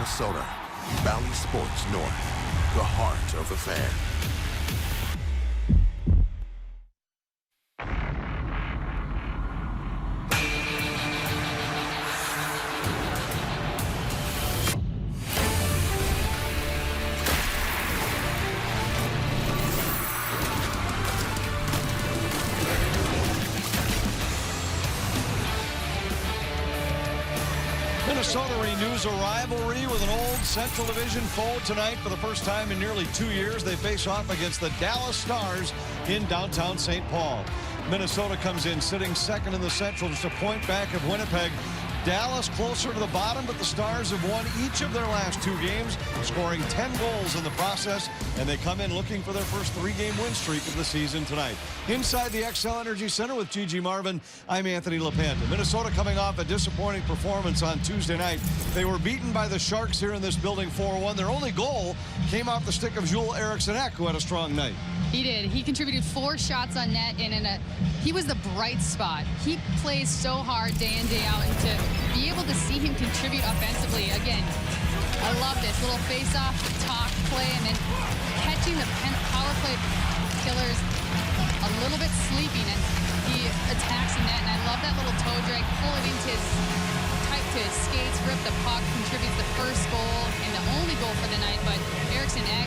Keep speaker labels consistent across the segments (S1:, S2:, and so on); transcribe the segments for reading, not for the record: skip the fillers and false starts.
S1: Minnesota. Valley Sports North, the heart of the fan.
S2: Minnesota renews a rivalry with an old Central Division foe tonight. For the first time in nearly 2 years, they face off against the Dallas Stars in downtown St. Paul. Minnesota comes in sitting second in the Central, just a point back of Winnipeg. Dallas closer to the bottom, but the Stars have won each of their last 2 games, scoring 10 goals in the process, and they come in looking for their first 3-game win streak of the season tonight. Inside the XL Energy Center with Gigi Marvin, I'm Anthony LaPanta. Minnesota coming off a disappointing performance on Tuesday night. They were beaten by the Sharks here in this building 4-1. Their only goal came off the stick of Joel Eriksson-Ek, who had a strong night.
S3: He did. He contributed 4 shots on net, and he was the bright spot. He plays so hard day in, day out, and to be able to see him contribute offensively, again, I love this little face-off, talk play, and then catching the power play killers a little bit sleeping, and he attacks the net, and I love that little toe drag, pull it into his skates, rip the puck, contributes the first goal and the only goal for the night. But Eriksson-Ek,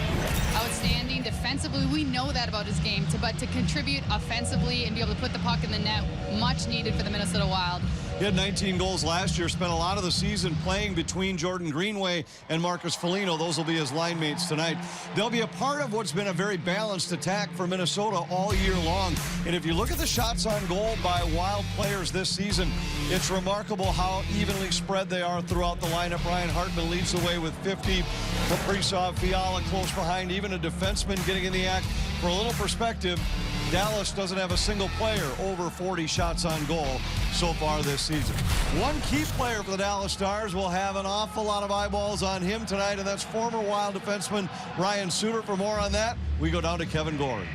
S3: outstanding defensively. We know that about his game, but to contribute offensively and be able to put the puck in the net, much needed for the Minnesota Wild.
S2: He had 19 goals last year, spent a lot of the season playing between Jordan Greenway and Marcus Foligno. Those will be his line mates tonight. They'll be a part of what's been a very balanced attack for Minnesota all year long. And if you look at the shots on goal by Wild players this season, it's remarkable how evenly spread they are throughout the lineup. Ryan Hartman leads the way with 50. Kaprizov, Fiala close behind, even a defenseman getting in the act. For a little perspective, Dallas doesn't have a single player over 40 shots on goal so far this season. One key player for the Dallas Stars will have an awful lot of eyeballs on him tonight, and that's former Wild defenseman Ryan Suter. For more on that, we go down to Kevin Gorey.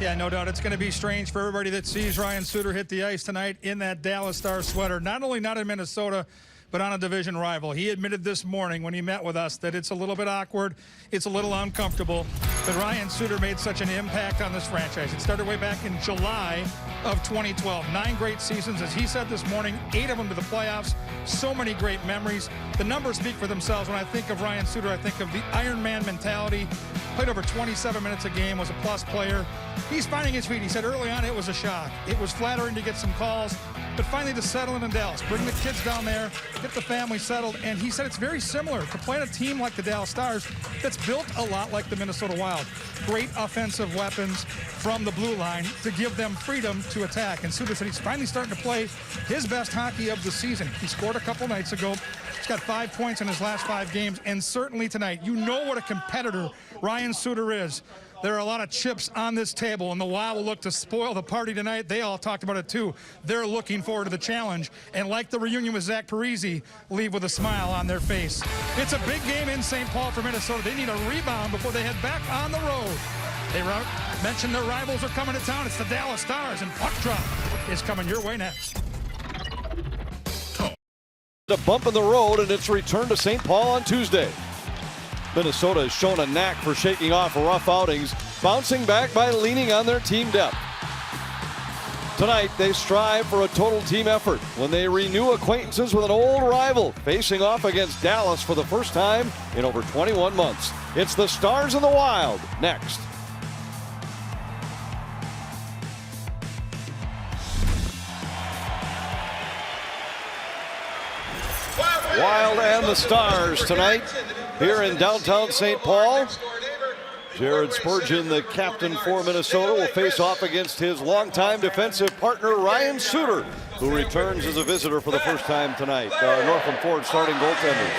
S4: Yeah, no doubt. It's going to be strange for everybody that sees Ryan Suter hit the ice tonight in that Dallas Stars sweater. Not only not in Minnesota, but on a division rival. He admitted this morning when he met with us that it's a little bit awkward, it's a little uncomfortable, that Ryan Suter made such an impact on this franchise. It started way back in July of 2012. 9 great seasons, as he said this morning, 8 of them to the playoffs. So many great memories. The numbers speak for themselves. When I think of Ryan Suter, I think of the Iron Man mentality. Played over 27 minutes a game, was a plus player. He's finding his feet. He said early on it was a shock. It was flattering to get some calls, but finally to settle in Dallas, bring the kids down there, get the family settled, and he said it's very similar to playing a team like the Dallas Stars that's built a lot like the Minnesota Wild. Great offensive weapons from the blue line to give them freedom to attack. And Suter said he's finally starting to play his best hockey of the season. He scored a couple nights ago. He's got 5 points in his last 5 games, and certainly tonight, you know what a competitor Ryan Suter is. There are a lot of chips on this table, and the Wild will look to spoil the party tonight. They all talked about it, too. They're looking forward to the challenge, and like the reunion with Zach Parise, leave with a smile on their face. It's a big game in St. Paul for Minnesota. They need a rebound before they head back on the road. They mentioned their rivals are coming to town. It's the Dallas Stars, and Puck Drop is coming your way next.
S2: A bump in the road, and it's returned to St. Paul on Tuesday. Minnesota has shown a knack for shaking off rough outings, bouncing back by leaning on their team depth. Tonight, they strive for a total team effort when they renew acquaintances with an old rival, facing off against Dallas for the first time in over 21 months. It's the Stars and the Wild next. Wild and the Stars tonight here in downtown St. Paul. Jared Spurgeon, the captain for Minnesota, will face off against his longtime defensive partner Ryan Suter, who returns as a visitor for the first time tonight. Northland Ford starting goaltenders.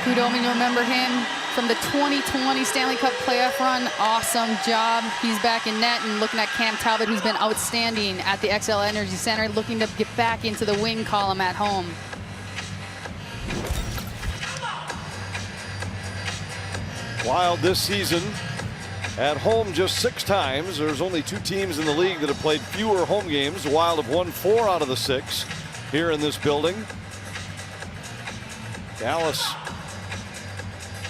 S3: Who don't remember him from the 2020 Stanley Cup playoff run? Awesome job. He's back in net, and looking at Cam Talbot, who's been outstanding at the XL Energy Center, looking to get back into the wing column at home.
S2: Wild this season at home just 6 times. There's only 2 teams in the league that have played fewer home games. The Wild have won 4 out of the 6 here in this building. Dallas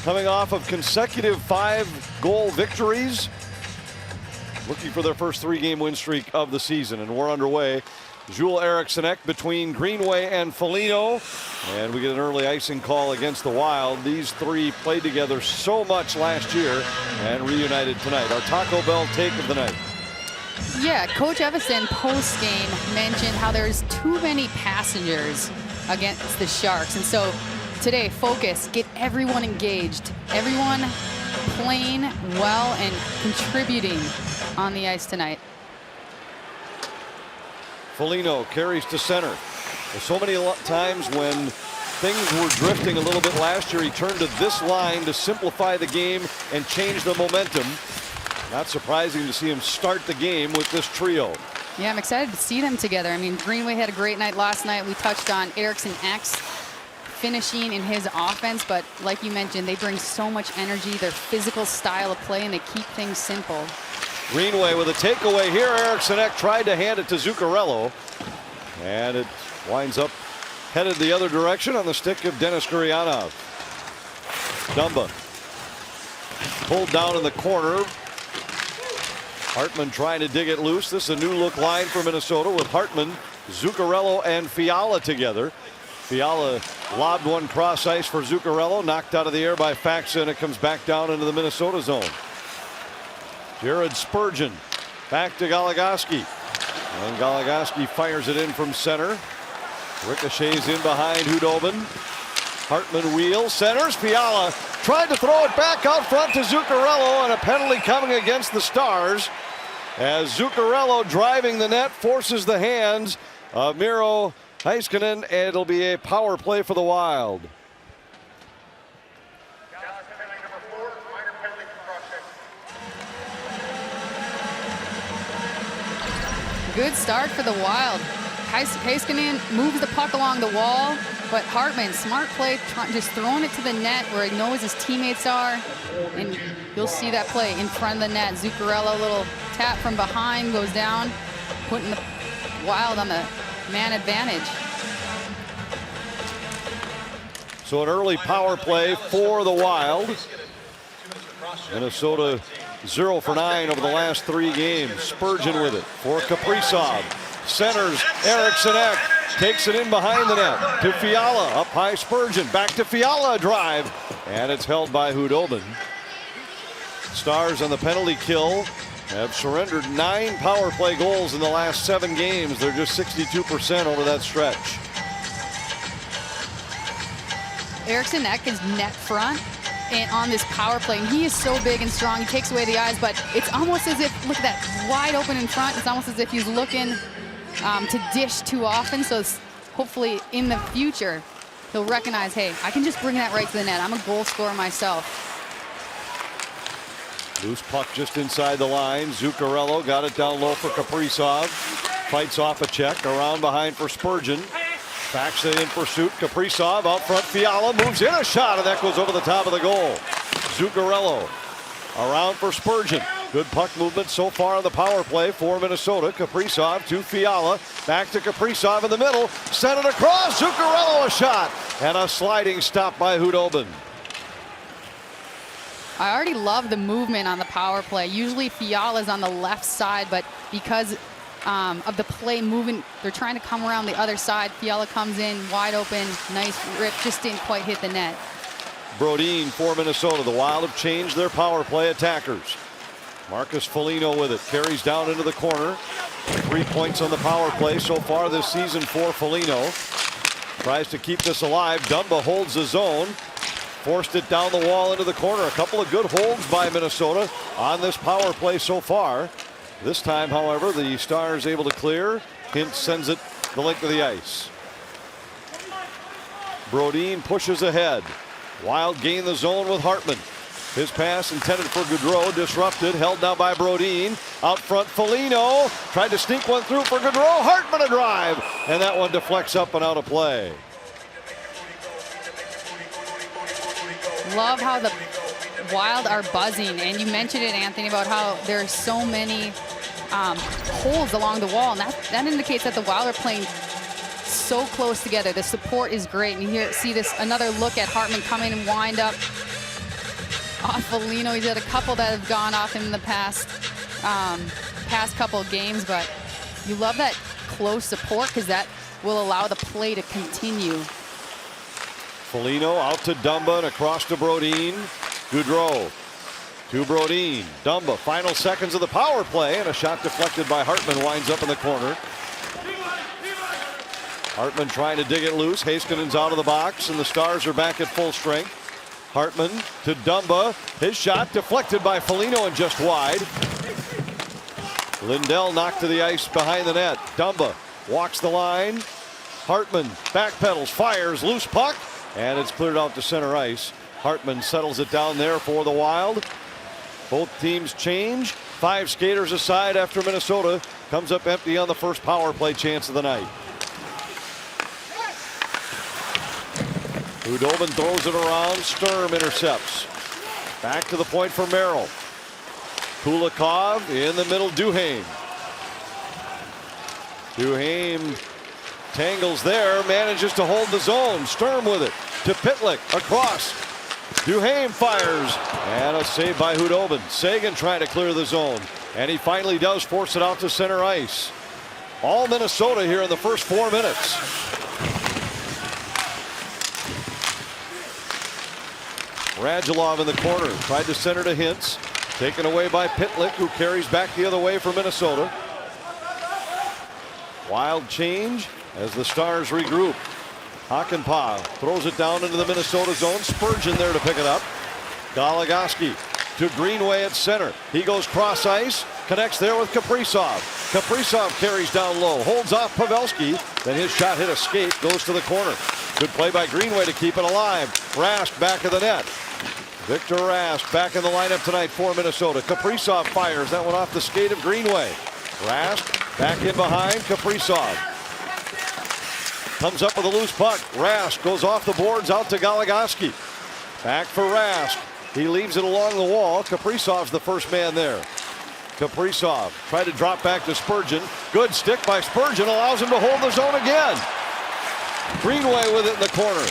S2: coming off of consecutive 5-goal victories, looking for their first 3-game win streak of the season, and we're underway. Jules Erikssonek between Greenway and Foligno, and we get an early icing call against the Wild. These three played together so much last year and reunited tonight. Our Taco Bell take of the night.
S3: Yeah, Coach Evison post-game mentioned how there's too many passengers against the Sharks, and so today, focus, get everyone engaged, everyone playing well and contributing on the ice tonight.
S2: Foligno carries to center. There's so many times when things were drifting a little bit last year, he turned to this line to simplify the game and change the momentum. Not surprising to see him start the game with this trio.
S3: Yeah, I'm excited to see them together. I mean, Greenway had a great night last night. We touched on Eriksson-Ek finishing in his offense, but like you mentioned, they bring so much energy, their physical style of play, and they keep things simple.
S2: Greenway with a takeaway here. Eriksson-Ek tried to hand it to Zuccarello, and it winds up headed the other direction on the stick of Denis Gurianov. Dumba pulled down in the corner. Hartman trying to dig it loose. This is a new look line for Minnesota with Hartman, Zuccarello, and Fiala together. Fiala lobbed one cross ice for Zuccarello, knocked out of the air by Faxa, and it comes back down into the Minnesota zone. Jared Spurgeon back to Goligoski, and Goligoski fires it in from center. Ricochets in behind Hudobin. Hartman wheels, centers. Fiala tried to throw it back out front to Zuccarello, and a penalty coming against the Stars as Zuccarello driving the net forces the hands of Miro Heiskanen, and it'll be a power play for the Wild.
S3: Good start for the Wild. Heiskanen moves the puck along the wall, but Hartman, smart play, just throwing it to the net where he knows his teammates are, and you'll see that play in front of the net. Zuccarello, little tap from behind, goes down, putting the Wild on the man advantage.
S2: So an early power play for the Wild. Minnesota 0 for 9 over the last 3 games. Spurgeon with it for Kaprizov. Centers Eriksson-Ek, takes it in behind the net to Fiala. Up high Spurgeon, back to Fiala, a drive, and it's held by Hudobin. Stars on the penalty kill have surrendered 9 power play goals in the last 7 games. They're just 62% over that stretch.
S3: Eriksson-Ek is net front and on this power play, and he is so big and strong. He takes away the eyes, but it's almost as if, look at that, wide open in front. It's almost as if he's looking to dish too often. So hopefully in the future, he'll recognize, hey, I can just bring that right to the net. I'm a goal scorer myself.
S2: Loose puck just inside the line. Zuccarello got it down low for Kaprizov. Fights off a check. Around behind for Spurgeon. Faxa in pursuit. Kaprizov out front. Fiala moves in a shot, and that goes over the top of the goal. Zuccarello around for Spurgeon. Good puck movement so far on the power play for Minnesota. Kaprizov to Fiala. Back to Kaprizov in the middle. Sent it across. Zuccarello a shot. And a sliding stop by Hudobin.
S3: I already love the movement on the power play. Usually Fiala's on the left side, but because of the play moving, they're trying to come around the other side. Fiala comes in wide open, nice rip, just didn't quite hit the net.
S2: Brodin for Minnesota. The Wild have changed their power play attackers. Marcus Foligno with it, carries down into the corner. 3 points on the power play so far this season for Foligno. Tries to keep this alive. Dumba holds the zone. Forced it down the wall into the corner. A couple of good holds by Minnesota on this power play so far. This time, however, the Stars able to clear. Hintz sends it the length of the ice. Brodin pushes ahead. Wild gain the zone with Hartman. His pass intended for Gaudreau, disrupted, held now by Brodin. Out front, Foligno tried to sneak one through for Gaudreau. Hartman a drive, and that one deflects up and out of play.
S3: Love how the Wild are buzzing, and you mentioned it, Anthony, about how there are so many holes along the wall, and that indicates that the Wild are playing so close together. The support is great, and you see this another look at Hartman come in and wind up off Foligno. He's had a couple that have gone off him in the past couple of games, but you love that close support because that will allow the play to continue.
S5: Foligno out to Dumba and across to Brodin. Goudreau to Brodin. Dumba, final seconds of the power play, and a shot deflected by Hartman winds up in the corner. Hartman trying to dig it loose. Heiskanen's out of the box, and the Stars are back at full strength. Hartman to Dumba. His shot deflected by Foligno and just wide. Lindell knocked to the ice behind the net. Dumba walks the line. Hartman backpedals, fires, loose puck, and it's cleared out to center ice. Hartman settles it down there for the Wild. Both teams change. 5 skaters aside after Minnesota comes up empty on the first power play chance of the night. Hudobin throws it around. Sturm intercepts. Back to the point for Merrill. Kulikov in the middle. Duhaime. Duhaime tangles there. Manages to hold the zone. Sturm with it. To Pitlick. Across. Duhaime fires. And a save by Hudobin. Sagan trying to clear the zone. And he finally does force it out to center ice. All Minnesota here in the first 4 minutes. Radulov in the corner. Tried to center to Hintz. Taken away by Pitlick, who carries back the other way for Minnesota. Wild change as the Stars regroup. Hakanpää throws it down into the Minnesota zone. Spurgeon there to pick it up. Goligoski to Greenway at center. He goes cross ice. Connects there with Kaprizov. Kaprizov carries down low. Holds off Pavelski. Then his shot hit a skate. Goes to the corner. Good play by Greenway to keep it alive. Rask back of the net. Victor Rask back in the lineup tonight for Minnesota. Kaprizov fires. That one off the skate of Greenway. Rask back in behind. Kaprizov comes up with a loose puck. Rask goes off the boards out to Goligoski. Back for Rask. He leaves it along the wall. Kaprizov's the first man there. Kaprizov tried to drop back to Spurgeon. Good stick by Spurgeon. Allows him to hold the zone again. Greenway with it in the corner.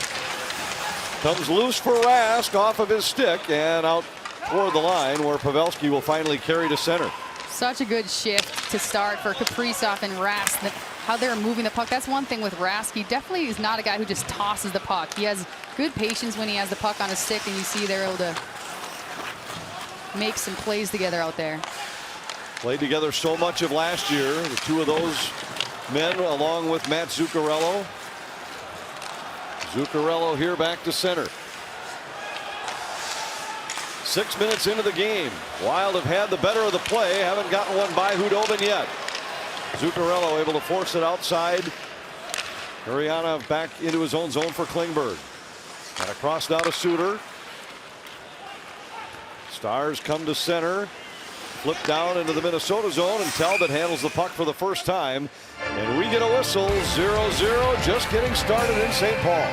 S5: Comes loose for Rask off of his stick and out toward the line where Pavelski will finally carry to center.
S3: Such a good shift to start for Kaprizov and Rask. How they're moving the puck. That's one thing with Rask. He definitely is not a guy who just tosses the puck. He has good patience when he has the puck on his stick, and you see they're able to make some plays together out there.
S5: Played together so much of last year. The two of those men along with Matt Zuccarello. Zuccarello here back to center. 6 minutes into the game. Wild have had the better of the play. Haven't gotten one by Hudobin yet. Zuccarello able to force it outside. Gurianov back into his own zone for Klingberg. And across now to Suter. Stars come to center. Flip down into the Minnesota zone, and Talbot handles the puck for the first time. And we get a whistle. 0-0 just getting started in St. Paul.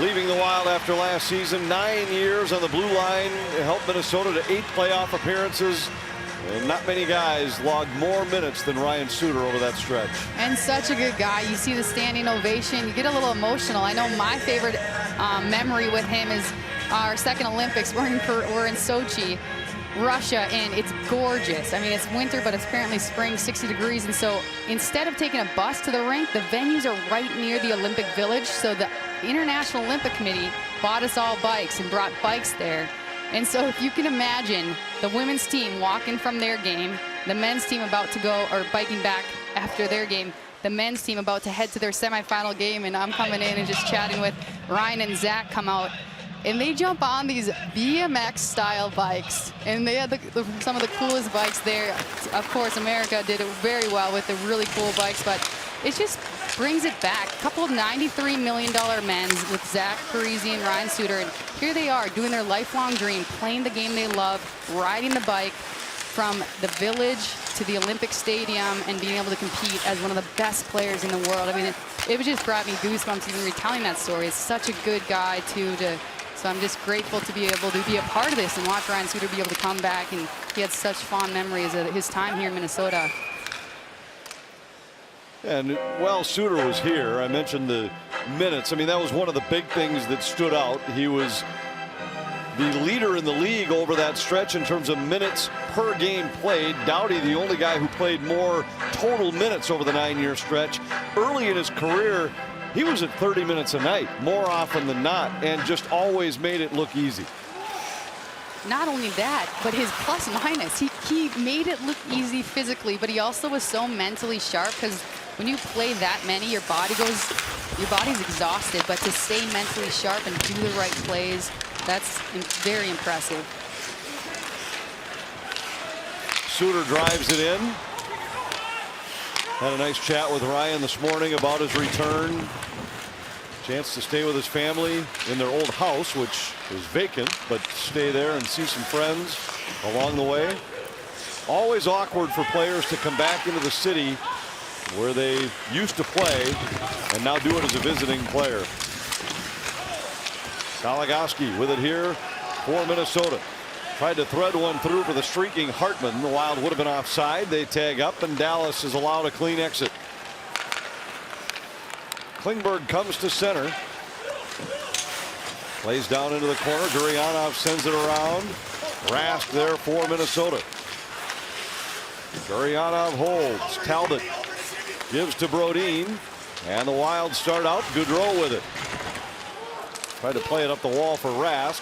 S5: Leaving the Wild after last season, 9 years on the blue line, helped Minnesota to 8 playoff appearances. And not many guys logged more minutes than Ryan Suter over that stretch.
S3: And such a good guy. You see the standing ovation. You get a little emotional. I know my favorite memory with him is our second Olympics. We're in Sochi, Russia, and it's gorgeous. I mean, it's winter, but it's apparently spring, 60 degrees. And so instead of taking a bus to the rink, the venues are right near the Olympic Village. So the International Olympic Committee bought us all bikes and brought bikes there. And so if you can imagine the women's team walking from their game, the men's team about to go, or biking back after their game, the men's team about to head to their semifinal game, and I'm coming in and just chatting with Ryan and Zach come out, and they jump on these BMX style bikes, and they had some of the coolest bikes there. Of course, America did it very well with the really cool bikes, but it just brings it back. A couple of $93 million men's with Zach Parise and Ryan Suter. And here they are doing their lifelong dream, playing the game they love, riding the bike from the village to the Olympic Stadium and being able to compete as one of the best players in the world. I mean, it just brought me goosebumps even retelling that story. It's such a good guy, too. So I'm just grateful to be able to be a part of this and watch Ryan Suter be able to come back. And he had such fond memories of his time here in Minnesota.
S5: And while Suter was here, I mentioned the minutes. I mean, that was one of the big things that stood out. He was the leader in the league over that stretch in terms of minutes per game played. Doughty, the only guy who played more total minutes over the 9-year stretch. Early in his career, he was at 30 minutes a night more often than not, and just always made it look easy.
S3: Not only that, but his plus minus, he made it look easy physically, but he also was so mentally sharp, because when you play that many, your body's exhausted, but to stay mentally sharp and do the right plays, that's very impressive.
S5: Suter drives it in. Had a nice chat with Ryan this morning about his return. Chance to stay with his family in their old house, which is vacant, but stay there and see some friends along the way. Always awkward for players to come back into the city where they used to play and now do it as a visiting player. Goligoski with it here for Minnesota. Tried to thread one through for the streaking Hartman. The Wild would have been offside. They tag up, and Dallas is allowed a clean exit. Klingberg comes to center. Plays down into the corner. Gurianov sends it around. Rask there for Minnesota. Gurianov holds. Talbot gives to Brodin. And the Wild start out. Gaudreau with it. Tried to play it up the wall for Rask.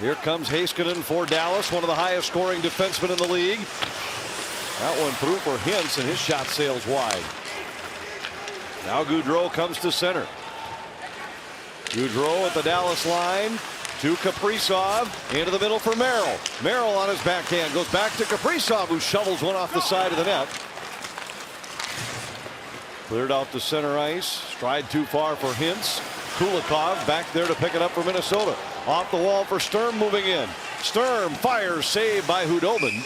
S5: Here comes Heiskanen for Dallas, one of the highest scoring defensemen in the league. That one through for Hintz, and his shot sails wide. Now Gaudreau comes to center. Gaudreau at the Dallas line to Kaprizov, into the middle for Merrill. Merrill on his backhand goes back to Kaprizov, who shovels one off the side of the net. Cleared out to center ice. Stride too far for Hintz. Kulikov back there to pick it up for Minnesota. Off the wall for Sturm, moving in. Sturm fires, saved by Hudobin.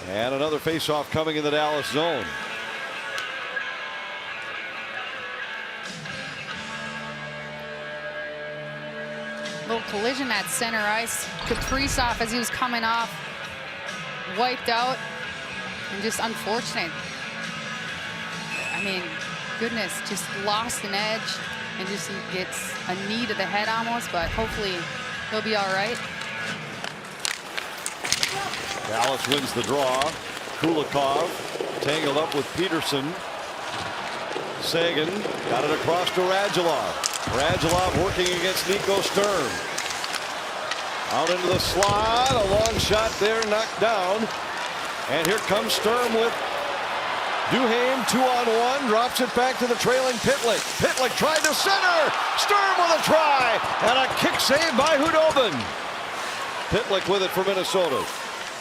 S5: And another faceoff coming in the Dallas zone.
S3: Little collision at center ice. Kaprizov, as he was coming off, wiped out, and just unfortunate. I mean, goodness, just lost an edge and just gets a knee to the head almost, but hopefully he'll be all right.
S5: Dallas wins the draw. Kulikov tangled up with Peterson. Sagan got it across to Radulov. Radulov working against Nico Sturm. Out into the slot. A long shot there, knocked down. And here comes Sturm with Duhaime, 2-on-1, drops it back to the trailing Pitlick. Pitlick tried to center. Sturm with a try, and a kick save by Hudobin. Pitlick with it for Minnesota.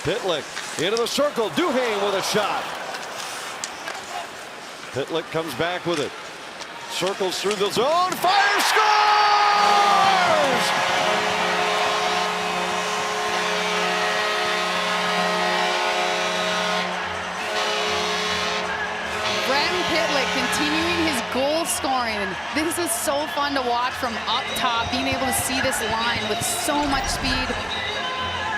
S5: Pitlick into the circle. Duhaime with a shot. Pitlick comes back with it. Circles through the zone. Fire, scores!
S3: Continuing his goal scoring. And this is so fun to watch from up top, being able to see this line with so much speed.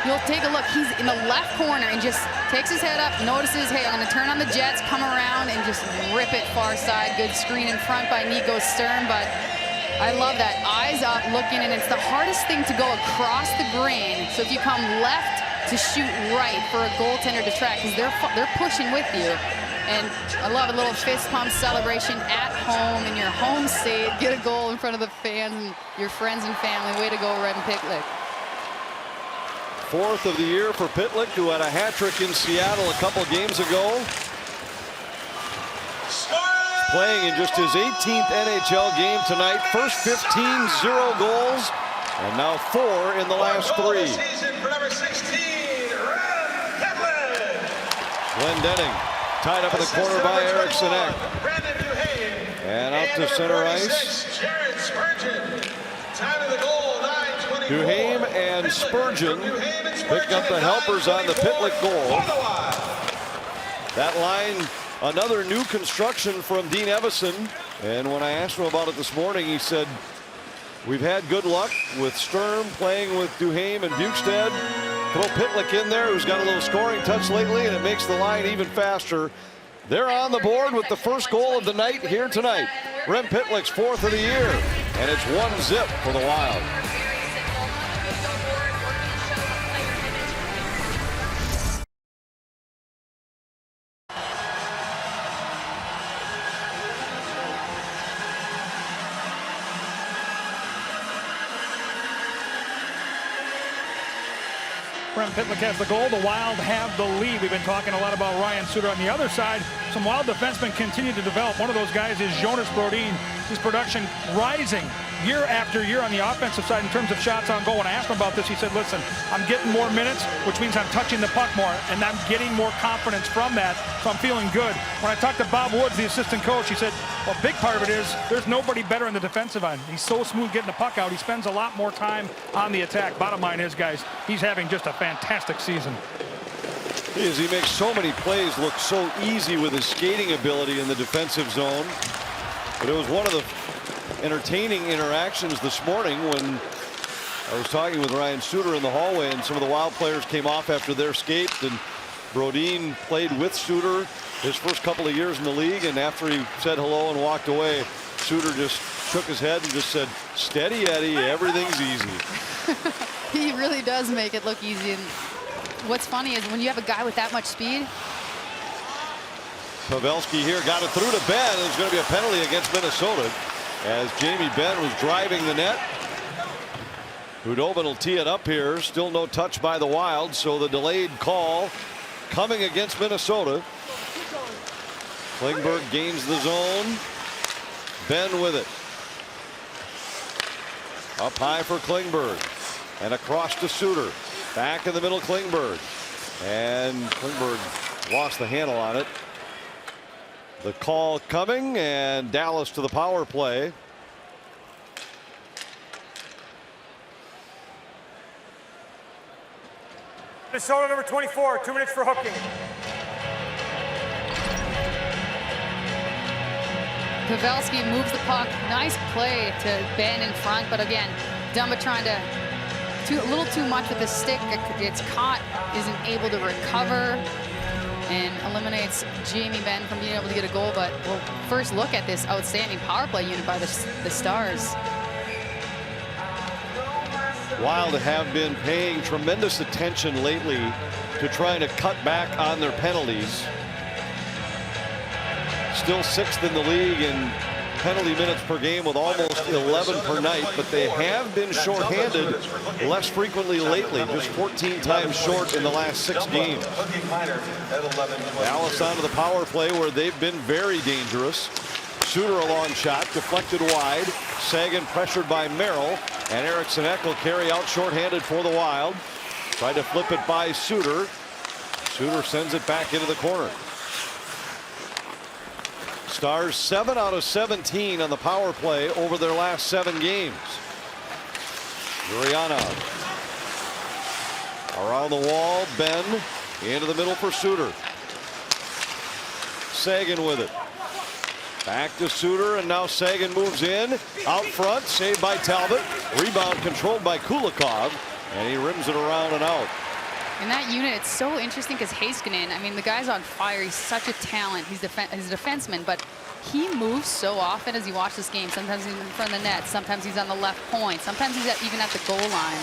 S3: You'll take a look. He's in the left corner and just takes his head up, notices, hey, I'm going to turn on the Jets, come around, and just rip it far side. Good screen in front by Nico Sturm, but I love that. Eyes up, looking, and it's the hardest thing to go across the green. So if you come left to shoot right for a goaltender to track, because they're pushing with you. And I love a little fist pump celebration at home in your home state. Get a goal in front of the fans and your friends and family. Way to go, Rem Pitlick.
S5: Fourth of the year for Pitlick, who had a hat trick in Seattle a couple games ago. Playing in just his 18th NHL game tonight. First 15, 0 goals, and now 4 in the last 3. Glendening tied up in the corner by Eriksson Ek. And out to center ice. Duhaime and Spurgeon pick up the helpers on the Pitlick goal. That line, another new construction from Dean Evison. And when I asked him about it this morning, he said, we've had good luck with Sturm playing with Duhaime and Bukestad. Throw Pitlick in there, who's got a little scoring touch lately, and it makes the line even faster. They're on the board with the first goal of the night here tonight. Rem Pitlick's 4th of the year, and it's 1-0 for the Wild.
S4: Rem Pitlick has the goal. The Wild have the lead. We've been talking a lot about Ryan Suter. On the other side, some Wild defensemen continue to develop. One of those guys is Jonas Brodin. His production rising year after year on the offensive side in terms of shots on goal. When I asked him about this, he said, listen, I'm getting more minutes, which means I'm touching the puck more, and I'm getting more confidence from that, so I'm feeling good. When I talked to Bob Woods, the assistant coach, he said, well, a big part of it is there's nobody better in the defensive end. He's so smooth getting the puck out. He spends a lot more time on the attack. Bottom line is, guys, he's having just a fantastic season.
S5: He makes so many plays look so easy with his skating ability in the defensive zone. But it was one of the entertaining interactions this morning when I was talking with Ryan Suter in the hallway, and some of the Wild players came off after their skates, and Brodin played with Suter his first couple of years in the league, and after he said hello and walked away, Suter just shook his head and just said, steady Eddie, everything's easy.
S3: He really does make it look easy. And what's funny is when you have a guy with that much speed.
S5: Pavelski here got it through to Ben. There's going to be a penalty against Minnesota as Jamie Benn was driving the net. Hudobin will tee it up here. Still no touch by the Wild, so the delayed call coming against Minnesota. Klingberg gains the zone. Benn with it. Up high for Klingberg. And across to Suter. Back in the middle, Klingberg. And Klingberg lost the handle on it. The call coming, and Dallas to the power play.
S6: Minnesota number 24, 2 minutes for hooking.
S3: Pavelski moves the puck. Nice play to Ben in front, but again, Dumba trying to a little too much with the stick. Gets caught, isn't able to recover, and eliminates Jamie Benn from being able to get a goal. But we'll first look at this outstanding power play unit by the Stars.
S5: Wild have been paying tremendous attention lately to trying to cut back on their penalties. Still 6th in the league in penalty minutes per game with almost 11 per night, but they have been shorthanded less frequently lately, just 14 times short in the last 6 games. Dallas onto the power play where they've been very dangerous. Suter a long shot, deflected wide. Sagan pressured by Merrill, and Eriksson Ek will carry out shorthanded for the Wild. Tried to flip it by Suter. Suter sends it back into the corner. Stars 7 out of 17 on the power play over their last 7 games. Gurianov around the wall. Ben into the middle for Suter. Sagan with it. Back to Suter, and now Sagan moves in. Out front, saved by Talbot. Rebound controlled by Kulikov, and he rims it around and out.
S3: In that unit, it's so interesting because Heiskanen, I mean, the guy's on fire. He's such a talent. He's a defenseman, but he moves so often as you watch this game. Sometimes he's in front of the net. Sometimes he's on the left point. Sometimes he's even at the goal line.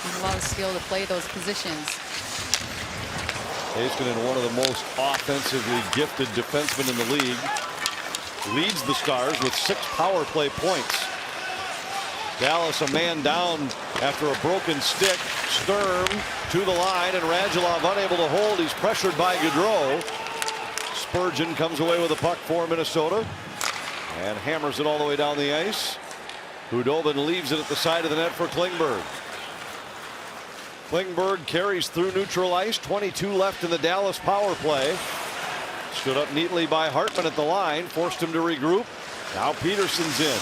S3: There's a lot of skill to play those positions.
S5: Heiskanen, one of the most offensively gifted defensemen in the league, leads the Stars with 6 power play points. Dallas a man down after a broken stick. Sturm to the line, and Radulov unable to hold. He's pressured by Gaudreau. Spurgeon comes away with the puck for Minnesota and hammers it all the way down the ice. Hudobin leaves it at the side of the net for Klingberg. Klingberg carries through neutral ice. 22 left in the Dallas power play. Stood up neatly by Hartman at the line, forced him to regroup. Now Peterson's in.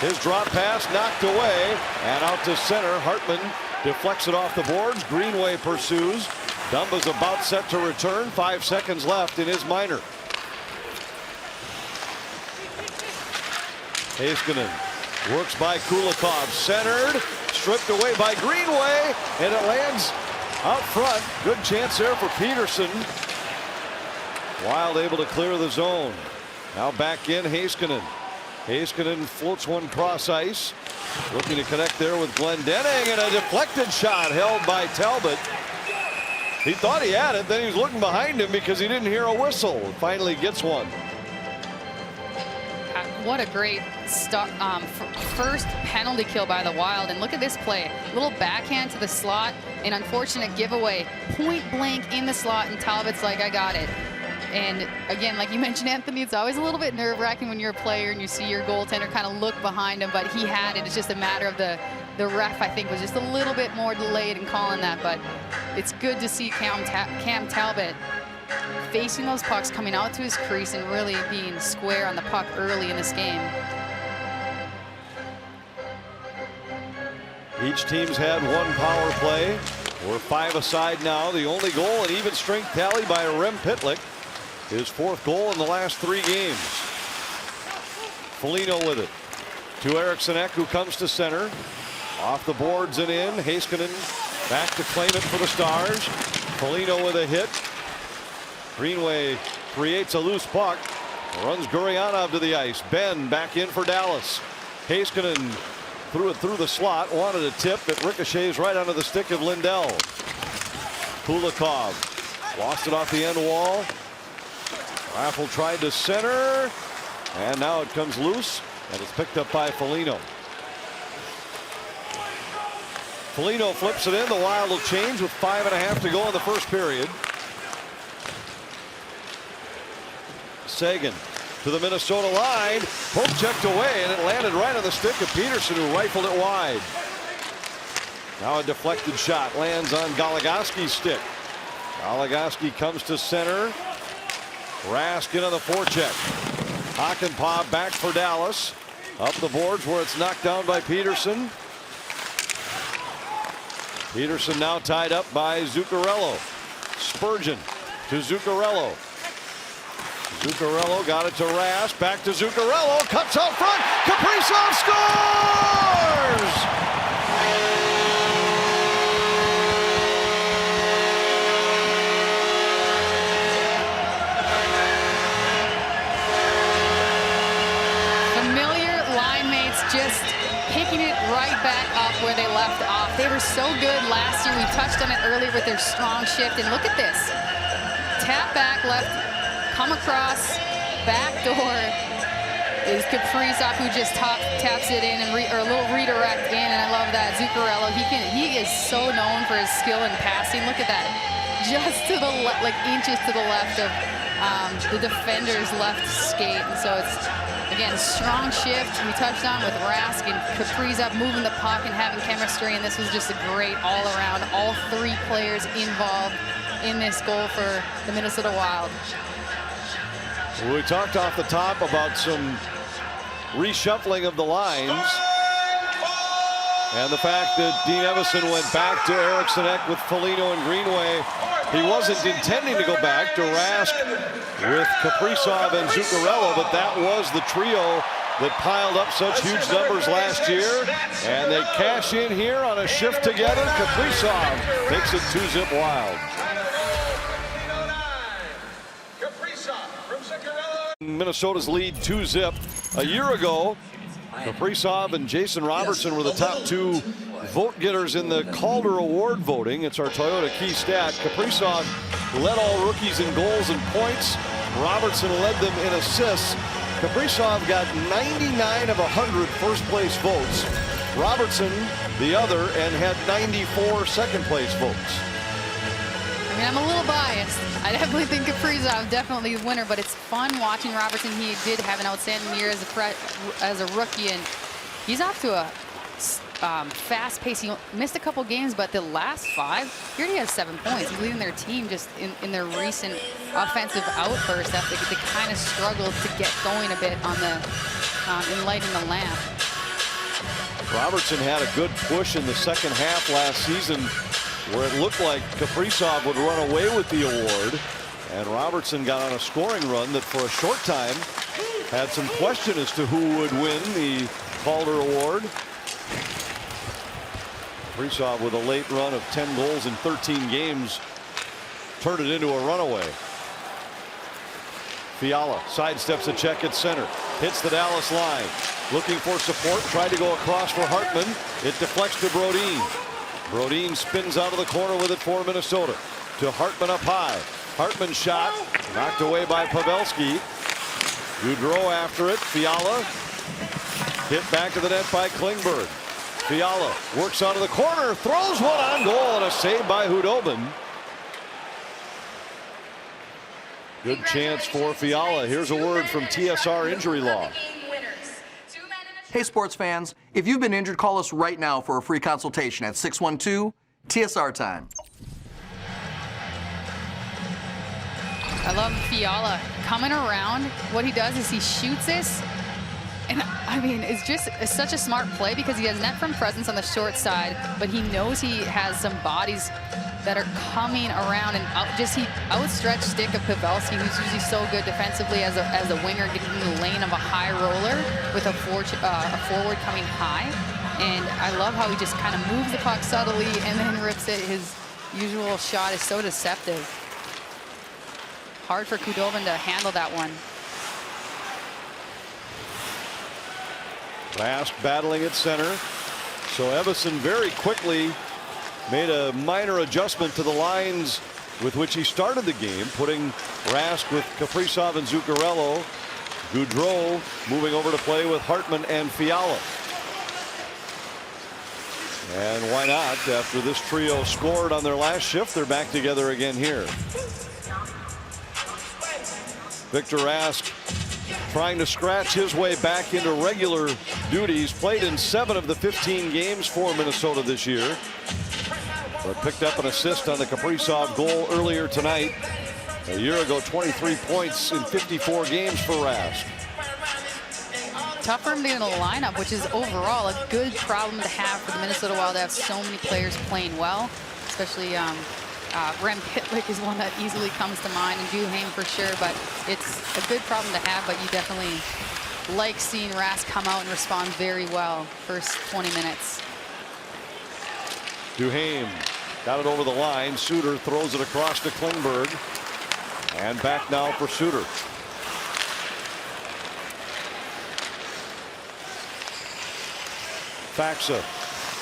S5: His drop pass knocked away and out to center. Hartman deflects it off the boards. Greenway pursues. Dumba's about set to return. 5 seconds left in his minor. Heiskanen works by Kulikov. Centered. Stripped away by Greenway, and it lands out front. Good chance there for Peterson. Wild able to clear the zone. Now back in Heiskanen. Heiskanen floats one cross ice. Looking to connect there with Glendening, and a deflected shot held by Talbot. He thought he had it, then he was looking behind him because he didn't hear a whistle. Finally gets one.
S3: What a great first penalty kill by the Wild. And look at this play. Little backhand to the slot, an unfortunate giveaway. Point blank in the slot, and Talbot's like, I got it. And again, like you mentioned, Anthony, it's always a little bit nerve-wracking when you're a player and you see your goaltender kind of look behind him, but he had it. It's just a matter of the ref, I think, was just a little bit more delayed in calling that. But it's good to see Cam Talbot facing those pucks, coming out to his crease, and really being square on the puck early in this game.
S5: Each team's had one power play. We're 5 aside now. The only goal, an even strength tally by Rem Pitlick. His 4th goal in the last 3 games. Foligno with it to Eriksson Ek, who comes to center. Off the boards and in. Heiskanen back to claim it for the Stars. Foligno with a hit. Greenway creates a loose puck. Runs Gurianov to the ice. Ben back in for Dallas. Heiskanen threw it through the slot. Wanted a tip. It ricochets right onto the stick of Lindell. Kulikov lost it off the end wall. Raffle tried to center, and now it comes loose, and it's picked up by Foligno. Foligno flips it in. The Wild will change with 5.5 to go in the first period. Sagan to the Minnesota line. Poke checked away, and it landed right on the stick of Peterson, who rifled it wide. Now a deflected shot lands on Goligoski's stick. Goligoski comes to center. Rask in on the forecheck. Hakanpää back for Dallas. Up the boards where it's knocked down by Peterson. Peterson now tied up by Zuccarello. Spurgeon to Zuccarello. Zuccarello got it to Rask. Back to Zuccarello. Cuts out front. Kaprizov scores!
S3: Just picking it right back up where they left off. They were so good last year. We touched on it earlier with their strong shift. And look at this. Tap back left, come across, back door is Kaprizov, who just taps it in, and or a little redirect in, and I love that. Zuccarello, he is so known for his skill in passing. Look at that. Just to the left, like inches to the left of the defender's left skate. And so it's, again, strong shift we touched on with Rask and Kaprizov moving the puck and having chemistry, and this was just a great all-around, all 3 players involved in this goal for the Minnesota Wild.
S5: We talked off the top about some reshuffling of the lines and the fact that Dean Evason went back to Eriksson Ek with Foligno and Greenway. He wasn't intending to go back to Rask with Kaprizov and Zuccarello, but that was the trio that piled up such huge numbers last year, and they cash in here on a shift together. Kaprizov takes it 2-zip Wild. Minnesota's lead 2-zip. A year ago, Kaprizov and Jason Robertson were the top 2 vote getters in the Calder Award voting. It's our Toyota key stat. Kaprizov led all rookies in goals and points. Robertson led them in assists. Kaprizov got 99 of 100 first place votes. Robertson the other, and had 94 second place votes.
S3: I mean, I'm a little biased. I definitely think Kaprizov definitely the winner, but it's fun watching Robertson. He did have an outstanding year as a rookie, and he's off to a fast pace. He missed a couple games, but the last 5, he already has 7 points. He's leading their team just in their recent offensive outburst after they kind of struggled to get going a bit on the in lighting the lamp.
S5: Robertson had a good push in the second half last season, where it looked like Kaprizov would run away with the award, and Robertson got on a scoring run that for a short time had some question as to who would win the Calder Award. Kaprizov with a late run of 10 goals in 13 games turned it into a runaway. Fiala sidesteps a check at center. Hits the Dallas line. Looking for support. Tried to go across for Hartman. It deflects to Brodin. Brodin spins out of the corner with it for Minnesota. To Hartman up high. Hartman's shot knocked away by Pavelski. Gaudreau after it. Fiala hit back to the net by Klingberg. Fiala works out of the corner, throws one on goal, and a save by Hudobin. Good chance for Fiala. Here's a word from TSR Injury Law.
S7: Hey sports fans, if you've been injured, call us right now for a free consultation at 612-TSR time.
S3: I love Fiala coming around. What he does is he shoots this. And I mean, it's just such a smart play because he has net front presence on the short side, but he knows he has some bodies that are coming around and he outstretched stick of Pavelski, who's usually so good defensively as a winger, getting in the lane of a high roller with a forward coming high. And I love how he just kind of moves the puck subtly and then rips it. His usual shot is so deceptive. Hard for Hudobin to handle that one.
S5: Rask battling at center. So Evason very quickly made a minor adjustment to the lines with which he started the game, putting Rask with Kaprizov and Zuccarello. Gaudreau moving over to play with Hartman and Fiala. And why not? After this trio scored on their last shift, they're back together again here. Victor Rask trying to scratch his way back into regular duties. Played in 7 of the 15 games for Minnesota this year, but picked up an assist on the Kaprizov goal earlier tonight. A year ago, 23 points in 54 games for Rask.
S3: Tough for him to get in the lineup, which is overall a good problem to have for the Minnesota Wild to have so many players playing well, especially Rem Pitlick is one that easily comes to mind, and Duhaime for sure, but it's a good problem to have. But you definitely like seeing Rask come out and respond very well first 20 minutes.
S5: Duhaime got it over the line. Suter throws it across to Klingberg, and back now for Suter. Faxa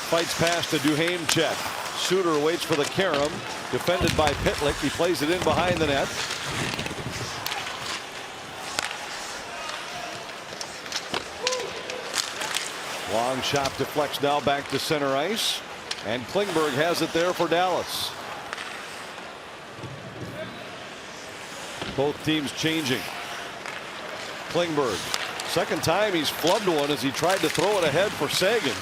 S5: fights past a Duhaime check. Suter waits for the carom, defended by Pitlick. He plays it in behind the net. Long shot deflects now back to center ice, and Klingberg has it there for Dallas. Both teams changing. Klingberg, second time he's flubbed one as he tried to throw it ahead for Sagan.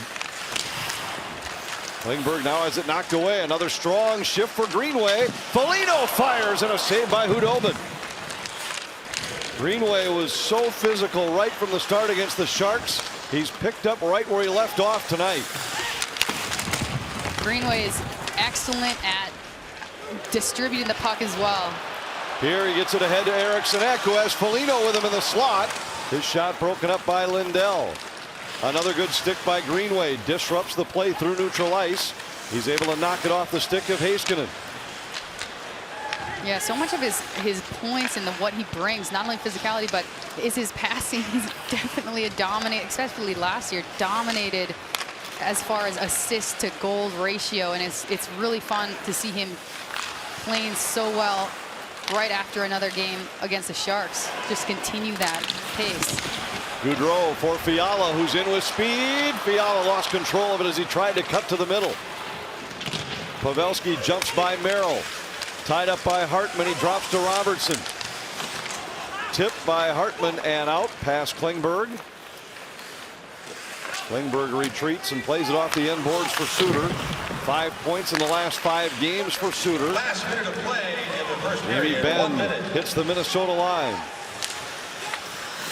S5: Klingberg now has it knocked away. Another strong shift for Greenway. Foligno fires, and a save by Hudobin. Greenway was so physical right from the start against the Sharks. He's picked up right where he left off tonight.
S3: Greenway is excellent at distributing the puck as well.
S5: Here he gets it ahead to Eriksson Ek, who has Foligno with him in the slot. His shot broken up by Lindell. Another good stick by Greenway. Disrupts the play through neutral ice. He's able to knock it off the stick of Heiskanen.
S3: Yeah, so much of his points and what he brings, not only physicality, but is his passing. He's definitely a dominant, especially last year, dominated as far as assist to goal ratio. And it's really fun to see him playing so well right after another game against the Sharks. Just continue that pace.
S5: Gaudreau for Fiala, who's in with speed. Fiala lost control of it as he tried to cut to the middle. Pavelski jumps by Merrill. Tied up by Hartman. He drops to Robertson. Tipped by Hartman and out past Klingberg. Klingberg retreats and plays it off the end boards for Suter. 5 points in the last 5 games for Suter.
S8: Last minute of play in the first
S5: Jamie
S8: period.
S5: Benn
S8: 1 minute.
S5: hits the Minnesota line.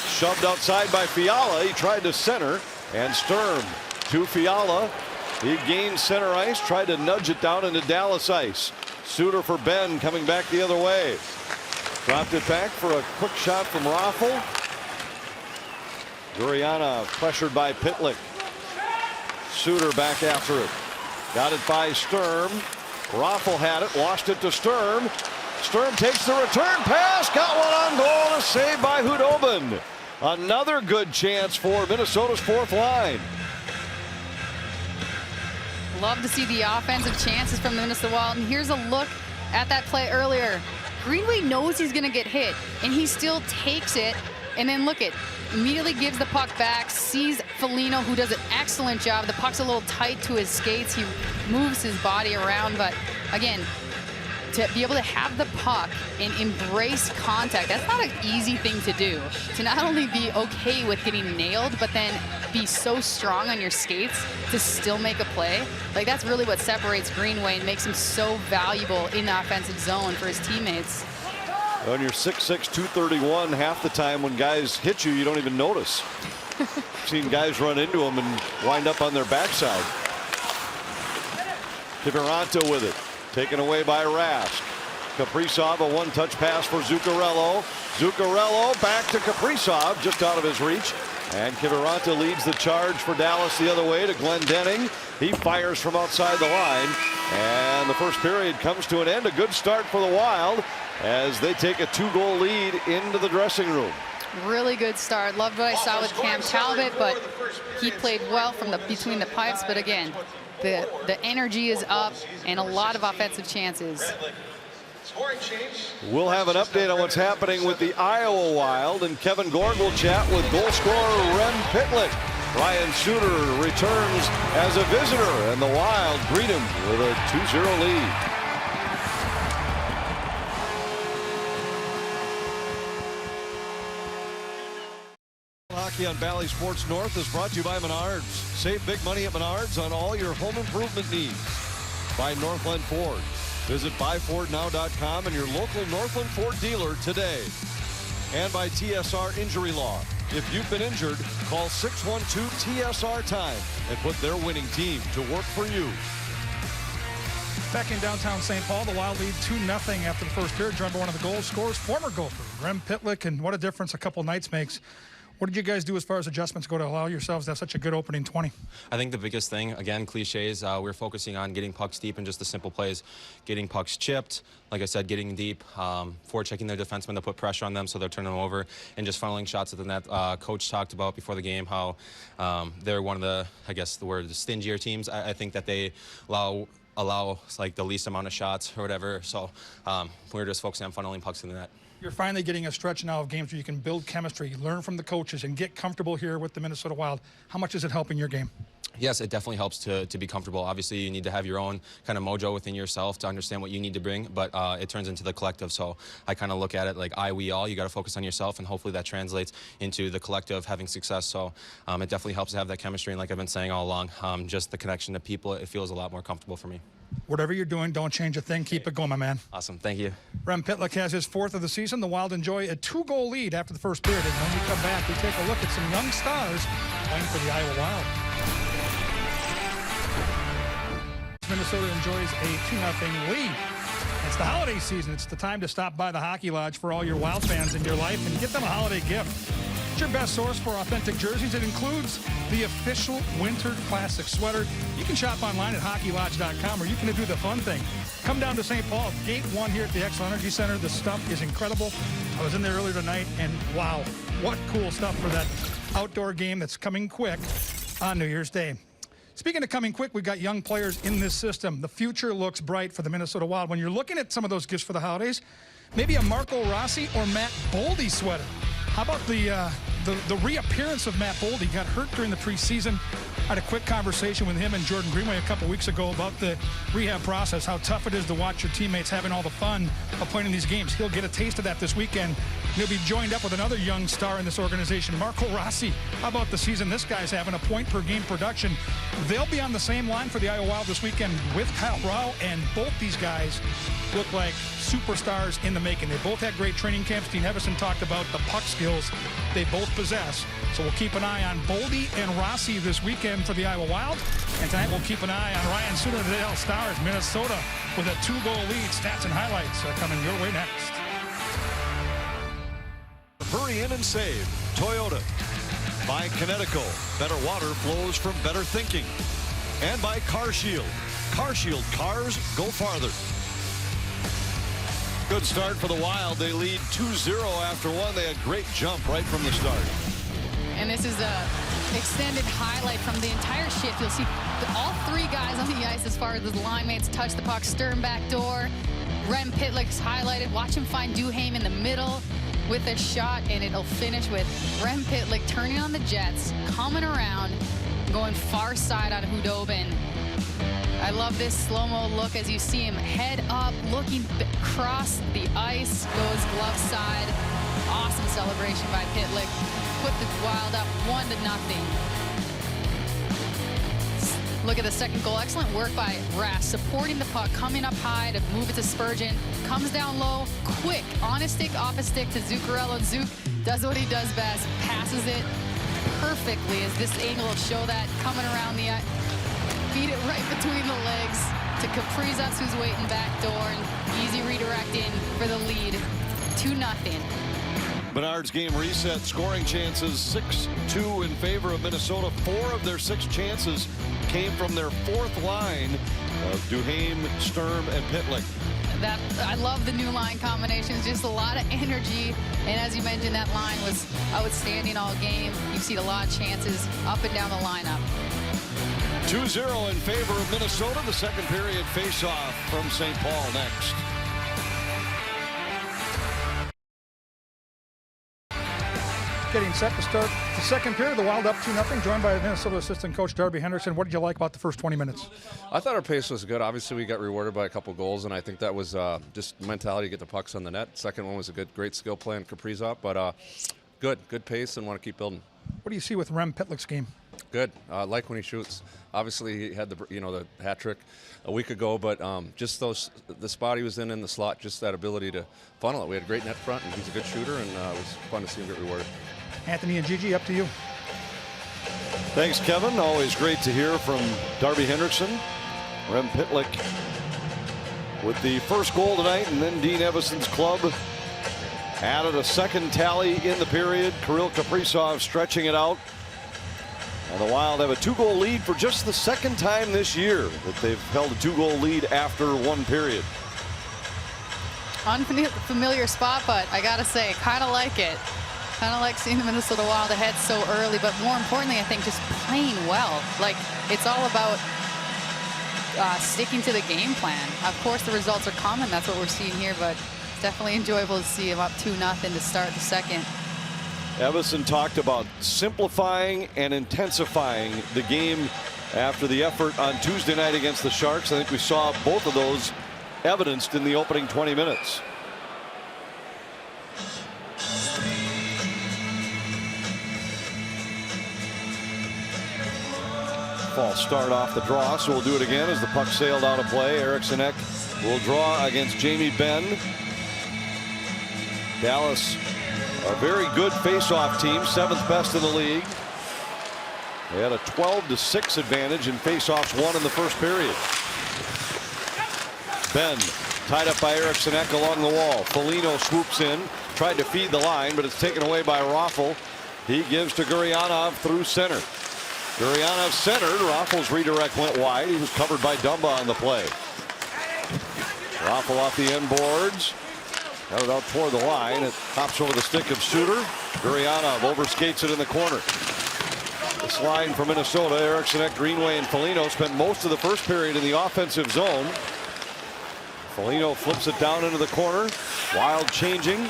S5: Shoved outside by Fiala. He tried to center, and Sturm to Fiala. He gained center ice, tried to nudge it down into Dallas ice. Suter for Benn, coming back the other way. Dropped it back for a quick shot from Raffl. Gurianov pressured by Pitlick. Suter back after it. Got it by Sturm. Raffl had it, lost it to Sturm. Sturm takes the return pass. Got one on goal and a save by Hudobin. Another good chance for Minnesota's fourth line.
S3: Love to see the offensive chances from the Minnesota Wild. And here's a look at that play earlier. Greenway knows he's going to get hit, and he still takes it. And then look at, immediately gives the puck back, sees Foligno, who does an excellent job. The puck's a little tight to his skates. He moves his body around, but again, to be able to have the puck and embrace contact, that's not an easy thing to do. To not only be okay with getting nailed, but then be so strong on your skates to still make a play. Like, that's really what separates Greenway and makes him so valuable in the offensive zone for his teammates.
S5: When you're 6'6", 231, half the time when guys hit you, you don't even notice. Seen guys run into them and wind up on their backside. Kiviranta with it. Taken away by Rask. Kaprizov, a one-touch pass for Zuccarello. Zuccarello back to Kaprizov, just out of his reach. And Kiviranta leads the charge for Dallas the other way to Glendening. He fires from outside the line. And the first period comes to an end. A good start for the Wild as they take a 2-goal lead into the dressing room.
S3: Really good start. Loved what I saw with Cam Talbot, but he played well from between the pipes. But again, the energy is up and a lot of offensive chances.
S5: We'll have an update on what's happening with the Iowa Wild, and Kevin Gord will chat with goal scorer Rem Pitlick. Ryan Suter returns as a visitor, and the Wild greet him with a 2-0 lead. Hockey on Valley Sports North is brought to you by Menards. Save big money at Menards on all your home improvement needs. By Northland Ford. Visit buyfordnow.com and your local Northland Ford dealer today. And by TSR Injury Law. If you've been injured, call 612-TSR-TIME and put their winning team to work for you.
S4: Back in downtown St. Paul, the Wild lead 2-0 after the first period. Joined by one of the goal scorers, former Gopher, Rem Pitlick, and what a difference a couple nights makes. What did you guys do as far as adjustments go to allow yourselves to have such a good opening 20?
S9: I think the biggest thing, again, cliches, we're focusing on getting pucks deep and just the simple plays. Getting pucks chipped, like I said, getting deep, forechecking their defensemen to put pressure on them so they're turning them over, and just funneling shots at the net. Coach talked about before the game how they're one of the, I guess the word, stingier teams. I think that they allow like the least amount of shots or whatever. So we're just focusing on funneling pucks in the net.
S4: You're finally getting a stretch now of games where you can build chemistry, learn from the coaches, and get comfortable here with the Minnesota Wild. How much is it helping your game?
S9: Yes, it definitely helps to be comfortable. Obviously, you need to have your own kind of mojo within yourself to understand what you need to bring, but it turns into the collective. So I kind of look at it like we all. You got to focus on yourself, and hopefully that translates into the collective having success. So it definitely helps to have that chemistry, and like I've been saying all along, just the connection to people, it feels a lot more comfortable for me.
S4: Whatever you're doing, don't change a thing. Keep it going, my man.
S9: Awesome. Thank you.
S4: Rem Pitlick has his 4th of the season. The Wild enjoy a 2-goal lead after the first period. And when we come back, we take a look at some young stars playing for the Iowa Wild. Minnesota enjoys a 2-0 lead. It's the holiday season. It's the time to stop by the Hockey Lodge for all your Wild fans in your life and get them a holiday gift. It's your best source for authentic jerseys. It includes the official Winter Classic sweater. You can shop online at hockeylodge.com, or you can do the fun thing. Come down to St. Paul, Gate 1 here at the Xcel Energy Center. The stuff is incredible. I was in there earlier tonight, and wow, what cool stuff for that outdoor game that's coming quick on New Year's Day. Speaking of coming quick, we've got young players in this system. The future looks bright for the Minnesota Wild. When you're looking at some of those gifts for the holidays, maybe a Marco Rossi or Matt Boldy sweater. How about the reappearance of Matt Boldy? Got hurt during the preseason. I had a quick conversation with him and Jordan Greenway a couple weeks ago about the rehab process, how tough it is to watch your teammates having all the fun of playing in these games. He'll get a taste of that this weekend. He'll be joined up with another young star in this organization, Marco Rossi. How about the season this guy's having, a point-per-game production? They'll be on the same line for the Iowa Wild this weekend with Kyle Rau, and both these guys look like superstars in the making. They both had great training camps. Dean Evison talked about the puck skills they both possess. So we'll keep an eye on Boldy and Rossi this weekend for the Iowa Wild. And tonight we'll keep an eye on Ryan Suter of the Dallas Stars, Minnesota, with a 2-goal lead. Stats and highlights are coming your way next.
S5: Hurry in and save. Toyota. By Connecticut. Better water flows from better thinking. And by CarShield. CarShield, cars go farther. Good start for the Wild. They lead 2-0 after one. They had great jump right from the start.
S3: And this is a extended highlight from the entire shift. You'll see all three guys on the ice as far as the line mates touch the puck. Stern back door. Rem Pitlick's highlighted. Watch him find Duhaime in the middle with a shot, and it'll finish with Rem Pitlick turning on the Jets, coming around, going far side on Hudobin. I love this slow-mo look as you see him head up, looking across the ice, goes glove side. Awesome celebration by Pitlick. Put the Wild up 1-0. Look at the second goal. Excellent work by Rass, supporting the puck, coming up high to move it to Spurgeon. Comes down low, quick, on his stick, off his stick to Zuccarello. Zook does what he does best, passes it perfectly as this angle will show that coming around the ice. Feed it right between the legs to Kaprizovs, who's waiting back door, and easy redirect in for the lead, 2-0.
S5: Menard's game reset, scoring chances 6-2 in favor of Minnesota. 4 of their 6 chances came from their fourth line of Duhaime, Sturm, and Pitlick.
S3: I love the new line combinations, just a lot of energy. And as you mentioned, that line was outstanding all game. You've seen a lot of chances up and down the lineup.
S5: 2-0 in favor of Minnesota. The second period face-off from St. Paul next.
S4: Getting set to start the second period. The Wild up 2-0, joined by Minnesota assistant coach Darby Henderson. What did you like about the first 20 minutes?
S10: I thought our pace was good. Obviously, we got rewarded by a couple goals, and I think that was just mentality to get the pucks on the net. Second one was a great skill play on Kaprizov, but good pace and want to keep building.
S4: What do you see with Rem Pitlick's game?
S10: Good. I like when he shoots. Obviously, he had the hat trick a week ago, but just the spot he was in the slot, just that ability to funnel it. We had a great net front, and he's a good shooter, and it was fun to see him get rewarded.
S4: Anthony and Gigi, up to you.
S5: Thanks, Kevin. Always great to hear from Darby Henderson. Rem Pitlick with the first goal tonight, and then Dean Evason's club added a second tally in the period. Kirill Kaprizov stretching it out. And the Wild have a 2-goal lead for just the second time this year that they've held a 2-goal lead after one period.
S3: Unfamiliar spot, but I gotta say, kind of like it. Kind of like seeing the Minnesota Wild ahead so early, but more importantly, I think just playing well. Like, it's all about sticking to the game plan. Of course, the results are coming. That's what we're seeing here, but it's definitely enjoyable to see him up 2-0 to start the second.
S5: Evason talked about simplifying and intensifying the game after the effort on Tuesday night against the Sharks. I think we saw both of those evidenced in the opening 20 minutes. False start off the draw, so we'll do it again as the puck sailed out of play. Eriksson Ek will draw against Jamie Benn. Dallas, a very good face-off team, 7th best in the league. They had a 12-6 advantage in face-offs won in the first period. Benn tied up by Eriksson Ek along the wall. Foligno swoops in, tried to feed the line, but it's taken away by Raffl. He gives to Gurianov through center. Gurianov centered. Raffl's redirect went wide. He was covered by Dumba on the play. Raffl off the end boards. Got it out toward the line. It hops over the stick of Suter. Gurianov overskates it in the corner. This line for Minnesota, Eriksson Ek, Greenway, and Foligno spent most of the first period in the offensive zone. Foligno flips it down into the corner. Wild changing.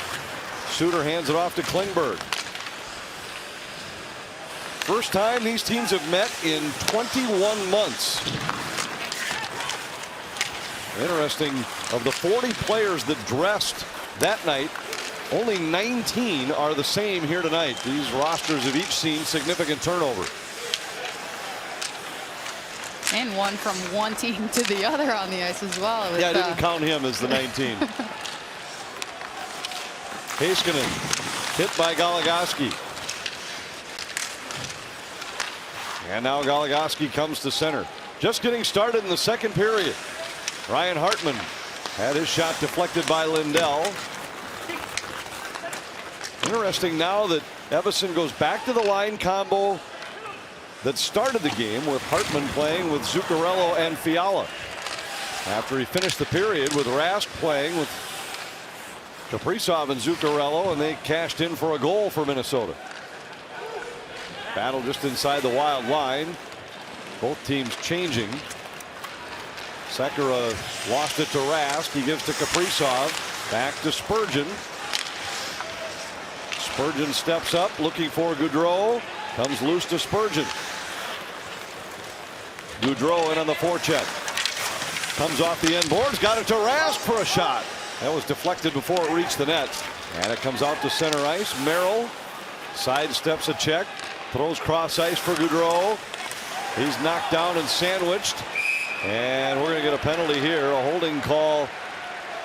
S5: Suter hands it off to Klingberg. First time these teams have met in 21 months. Interesting, of the 40 players that dressed that night, only 19 are the same here tonight. These rosters have each seen significant turnover.
S3: And one from one team to the other on the ice as well.
S5: Yeah, I didn't count him as the 19. Heiskanen hit by Goligoski. And now Goligoski comes to center. Just getting started in the second period. Ryan Hartman had his shot deflected by Lindell. Interesting now that Evason goes back to the line combo that started the game with Hartman playing with Zuccarello and Fiala. After he finished the period with Rask playing with Kaprizov and Zuccarello, and they cashed in for a goal for Minnesota. Battle just inside the Wild line. Both teams changing. Sekera lost it to Rask. He gives to Kaprizov. Back to Spurgeon. Spurgeon steps up looking for Gaudreau. Comes loose to Spurgeon. Gaudreau in on the forecheck. Comes off the end boards. Got it to Rask for a shot. That was deflected before it reached the net. And it comes out to center ice. Merrill sidesteps a check. Throws cross ice for Gaudreau. He's knocked down and sandwiched. And we're going to get a penalty here. A holding call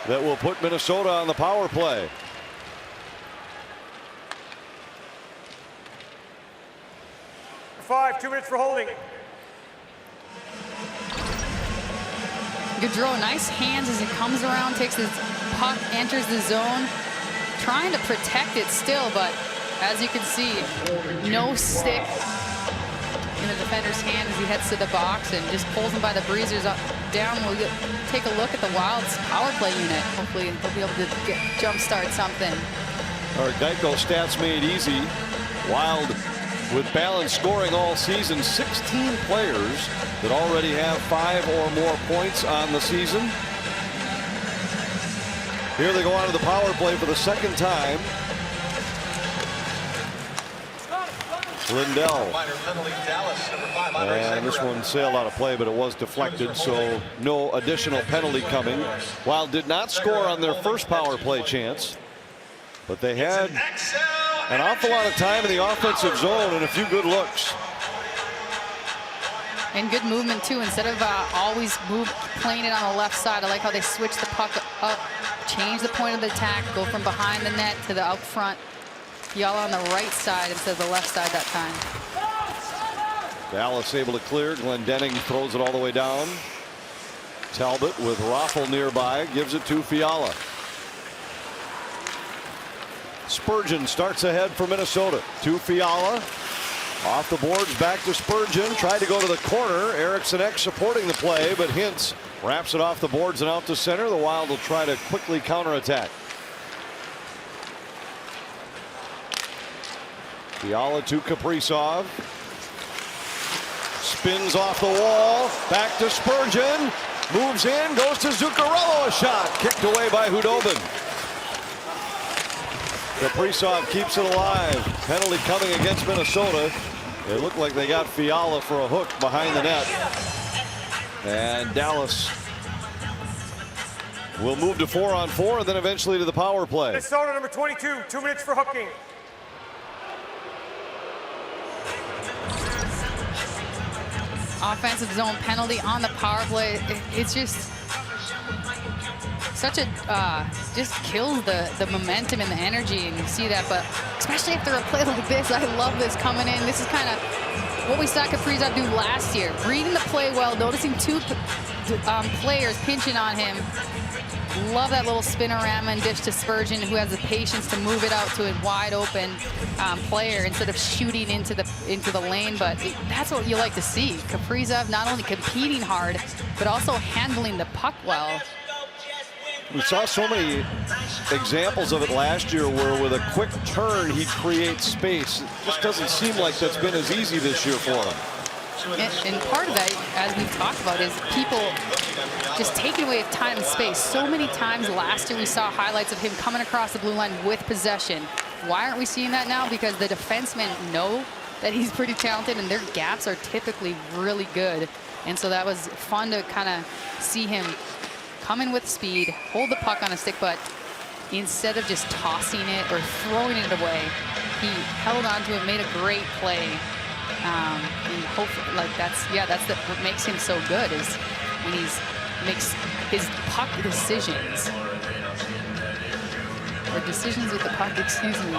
S5: that will put Minnesota on the power play.
S6: Five, 2 minutes for holding.
S3: Gaudreau, nice hands as he comes around, takes his puck, enters the zone, trying to protect it still, but as you can see, no stick in the defender's hand as he heads to the box and just pulls him by the breezers up down. We'll take a look at the Wild's power play unit. Hopefully they'll be able to jumpstart something.
S5: Our Geico stats made easy. Wild with balanced scoring all season. 16 players that already have 5 or more points on the season. Here they go on to the power play for the second time. Lindell. And this one sailed out of play, but it was deflected, so no additional penalty coming. Wild did not score on their first power play chance, but they had an awful lot of time in the offensive zone and a few good looks.
S3: And good movement too. Instead of always playing it on the left side, I like how they switch the puck up, change the point of the attack, go from behind the net to the out front. Y'all on the right side instead of the left side that time.
S5: Dallas able to clear. Glendening throws it all the way down. Talbot with Raffl nearby gives it to Fiala. Spurgeon starts ahead for Minnesota. To Fiala. Off the boards, back to Spurgeon. Tried to go to the corner. Eriksson Ek supporting the play, but Hintz wraps it off the boards and out to center. The Wild will try to quickly counterattack. Fiala to Kaprizov. Spins off the wall. Back to Spurgeon. Moves in. Goes to Zuccarello. A shot. Kicked away by Hudobin. Kaprizov keeps it alive. Penalty coming against Minnesota. It looked like they got Fiala for a hook behind the net. And Dallas will move to 4-on-4 and then eventually to the power play.
S6: Minnesota number 22, 2 minutes for hooking.
S3: Offensive zone penalty on the power play. It's just such a just kills the momentum and the energy, and you see that. But especially after a play like this, I love this coming in. This is kind of what we saw Kaprizov do last year, reading the play well, noticing two players pinching on him. Love that little spinorama and dish to Spurgeon, who has the patience to move it out to a wide open player instead of shooting into the lane. But that's what you like to see. Kaprizov not only competing hard, but also handling the puck well.
S5: We saw so many examples of it last year where with a quick turn he creates space. It just doesn't seem like that's been as easy this year for him.
S3: And part of that, as we've talked about, is people just taking away time and space. So many times last year we saw highlights of him coming across the blue line with possession. Why aren't we seeing that now? Because the defensemen know that he's pretty talented and their gaps are typically really good. And so that was fun to kind of see him come in with speed, hold the puck on a stick, but instead of just tossing it or throwing it away, he held on to it, made a great play. And hopefully, like that's what makes him so good is when makes his puck decisions, or decisions with the puck. Excuse me.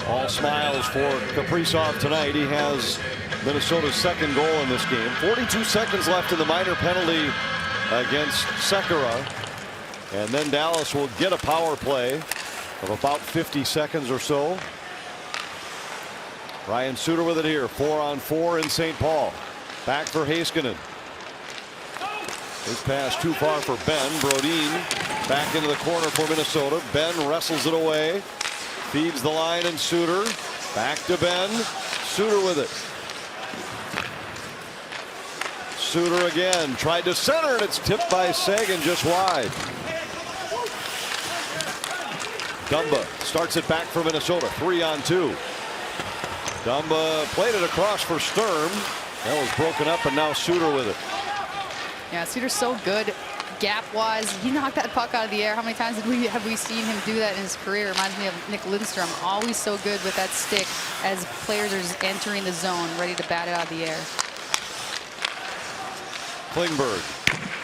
S5: All smiles for Kaprizov tonight. He has Minnesota's second goal in this game. 42 seconds left in the minor penalty against Sekera, and then Dallas will get a power play of about 50 seconds or so. Ryan Suter with it here. 4-on-4 in St. Paul. Back for Heiskanen. His pass too far for Ben. Brodin back into the corner for Minnesota. Ben wrestles it away. Feeds the line and Suter. Back to Ben. Suter with it. Suter again. Tried to center and it's tipped by Sagan just wide. Dumba starts it back for Minnesota. 3-on-2. Dumba played it across for Sturm. That was broken up and now Suter with it.
S3: Yeah, Suter's so good gap-wise. He knocked that puck out of the air. How many times have we seen him do that in his career? Reminds me of Nick Lindstrom. Always so good with that stick as players are entering the zone, ready to bat it out of the air.
S5: Klingberg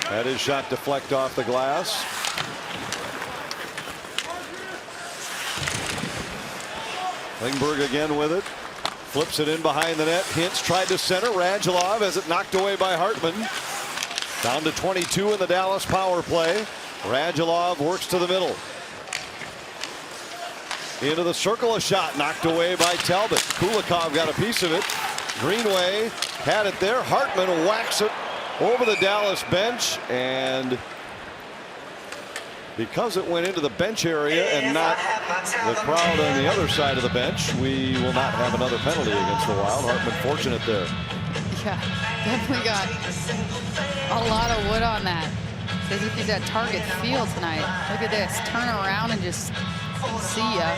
S5: had his shot deflect off the glass. Klingberg again with it. Flips it in behind the net. Hintz tried to center. Radulov has it knocked away by Hartman. Down to 22 in the Dallas power play. Radulov works to the middle. Into the circle, a shot knocked away by Talbot. Kulikov got a piece of it. Greenway had it there. Hartman whacks it over the Dallas bench, and because it went into the bench area and not the crowd on the other side of the bench, we will not have another penalty against the Wild. Hartman fortunate there.
S3: Yeah, definitely got a lot of wood on that. As if he's at target field tonight. Look at this, turn around and just see ya.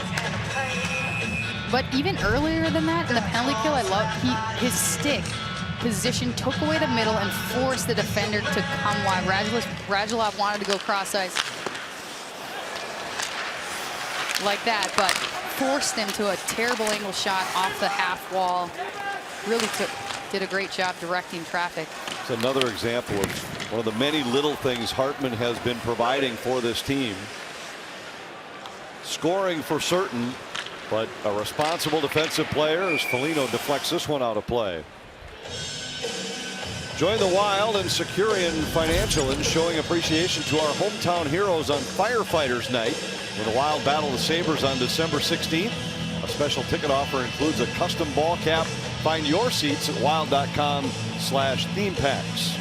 S3: But even earlier than that, in the penalty kill, I love his stick position took away the middle and forced the defender to come wide. Radulov wanted to go cross ice like that, but forced him to a terrible angle shot off the half wall. Really did a great job directing traffic.
S5: It's another example of one of the many little things Hartman has been providing for this team. Scoring for certain, but a responsible defensive player as Foligno deflects this one out of play. Join the Wild and Securian Financial in showing appreciation to our hometown heroes on Firefighters Night when the Wild battle the Sabres on December 16th. A special ticket offer includes a custom ball cap. Find your seats at wild.com/themepacks.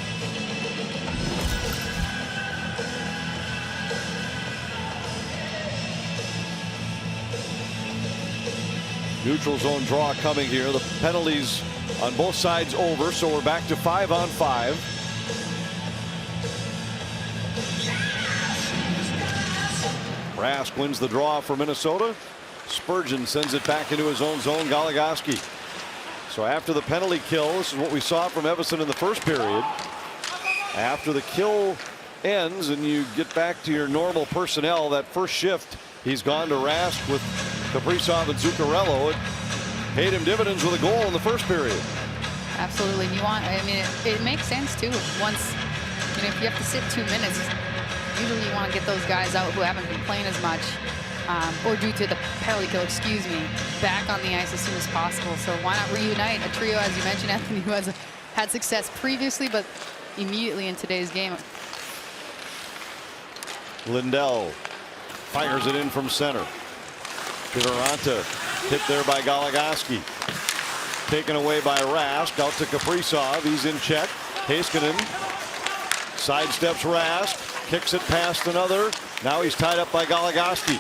S5: Neutral zone draw coming here. The penalties on both sides over, so we're back to 5-on-5. Rask wins the draw for Minnesota. Spurgeon sends it back into his own zone. Goligoski. So after the penalty kill, this is what we saw from Evason in the first period. After the kill ends and you get back to your normal personnel, that first shift, he's gone to Rask with Kaprizov and Zuccarello. It paid him dividends with a goal in the first period.
S3: Absolutely. It makes sense too. Once, if you have to sit 2 minutes, usually you want to get those guys out who haven't been playing as much, or due to the penalty kill, back on the ice as soon as possible. So why not reunite a trio, as you mentioned, Anthony, who has had success previously, but immediately in today's game.
S5: Lindell fires it in from center. Kiviranta hit there by Goligoski. Taken away by Rask. Out to Kaprizov. He's in check. Heiskanen sidesteps Rask. Kicks it past another. Now he's tied up by Goligoski.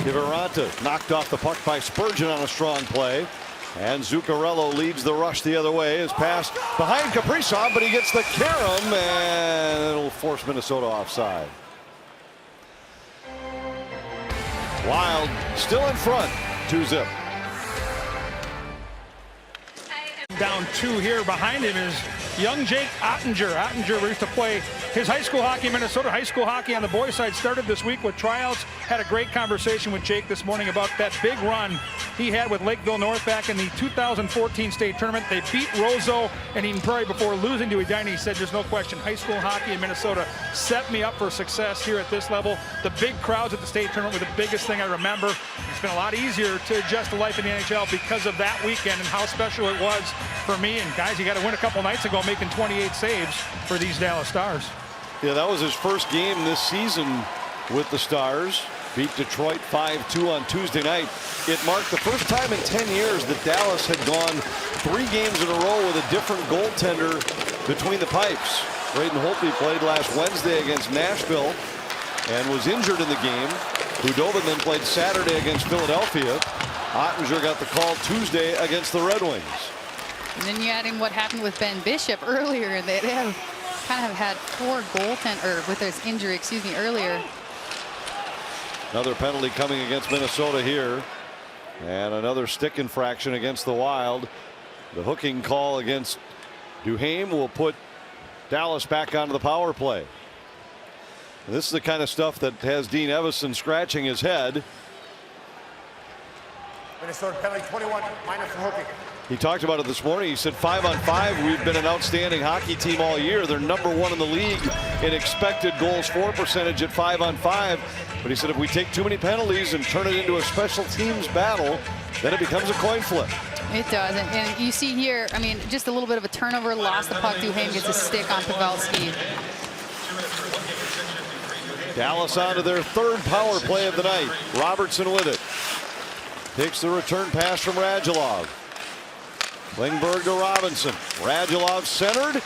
S5: Kiviranta knocked off the puck by Spurgeon on a strong play. And Zuccarello leads the rush the other way. His pass behind Kaprizov, but he gets the carom, and it'll force Minnesota offside. Wild still in front, 2-0.
S4: Down 2 here. Behind him is young Jake Ottinger. Ottinger used to play his high school hockey in Minnesota. High school hockey on the boys' side started this week with tryouts. Had a great conversation with Jake this morning about that big run he had with Lakeville North back in the 2014 state tournament. They beat Roseau and Eden Prairie before losing to Edina. He said, there's no question, high school hockey in Minnesota set me up for success here at this level. The big crowds at the state tournament were the biggest thing I remember. It's been a lot easier to adjust to life in the NHL because of that weekend and how special it was for me. And guys, you got to win a couple nights ago, making 28 saves for these Dallas Stars.
S5: Yeah, that was his first game this season with the Stars. Beat Detroit 5-2 on Tuesday night. It marked the first time in 10 years that Dallas had gone 3 games in a row with a different goaltender between the pipes. Braden Holtby played last Wednesday against Nashville and was injured in the game. Hudobin then played Saturday against Philadelphia. Ottinger got the call Tuesday against the Red Wings.
S3: And then you add in what happened with Ben Bishop earlier. They have kind of had 4 goaltenders, with his injury, earlier.
S5: Another penalty coming against Minnesota here. And another stick infraction against the Wild. The hooking call against Duhaime will put Dallas back onto the power play. And this is the kind of stuff that has Dean Evison scratching his head.
S6: Minnesota penalty 21, minus the hooking.
S5: He talked about it this morning. He said 5-on-5, we've been an outstanding hockey team all year. They're #1 in the league in expected goals for percentage at 5-on-5. But he said if we take too many penalties and turn it into a special teams battle, then it becomes a coin flip.
S3: It does. And you see here, I mean, just a little bit of a turnover, lost the puck. Duhaime gets a stick on Pavelski.
S5: Dallas onto their 3rd power play of the night. Robertson with it. Takes the return pass from Radulov. Klingberg to Robinson. Radulov centered.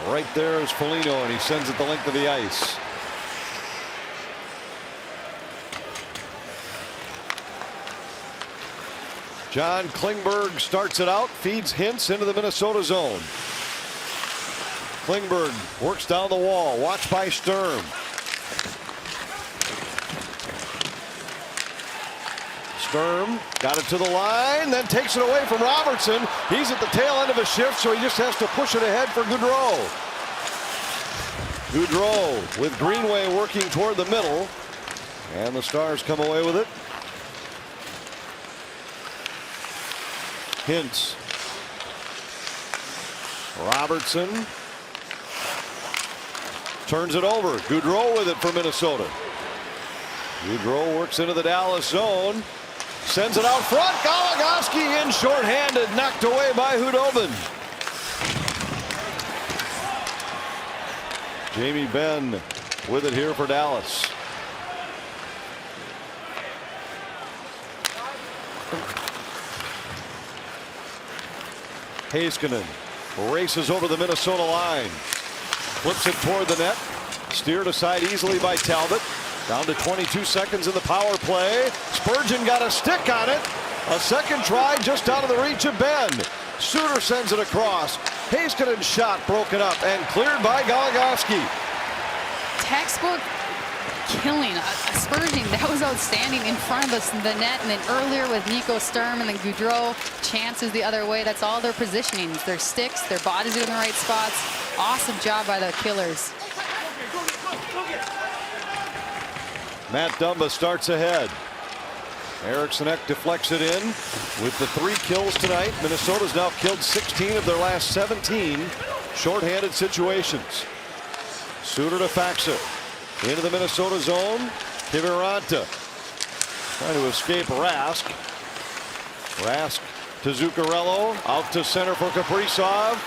S5: Right there is Foligno, and he sends it the length of the ice. John Klingberg starts it out, feeds Hintz into the Minnesota zone. Klingberg works down the wall, watched by Sturm. Sturm got it to the line, then takes it away from Robertson. He's at the tail end of a shift, so he just has to push it ahead for Gaudreau. Gaudreau with Greenway working toward the middle, and the Stars come away with it. Hintz. Robertson turns it over. Gaudreau with it for Minnesota. Gaudreau works into the Dallas zone. Sends it out front. Goligoski in shorthanded. Knocked away by Hudobin. Jamie Benn with it here for Dallas. Heiskanen races over the Minnesota line. Flips it toward the net. Steered aside easily by Talbot. Down to 22 seconds in the power play. Spurgeon got a stick on it. A second try just out of the reach of Benn. Suter sends it across. Heiskanen's shot broken up and cleared by Goligoski.
S3: Textbook killing. Spurgeon, that was outstanding in front of us in the net. And then earlier with Nico Sturm and then Gaudreau, chances the other way. That's all their positioning. Their sticks, their bodies are in the right spots. Awesome job by the Killers.
S5: Matt Dumba starts ahead. Eriksson Ek deflects it in with the 3 kills tonight. Minnesota's now killed 16 of their last 17 shorthanded situations. Suter to Faxa. Into the Minnesota zone. Kiviranta trying to escape Rask. Rask to Zuccarello. Out to center for Kaprizov.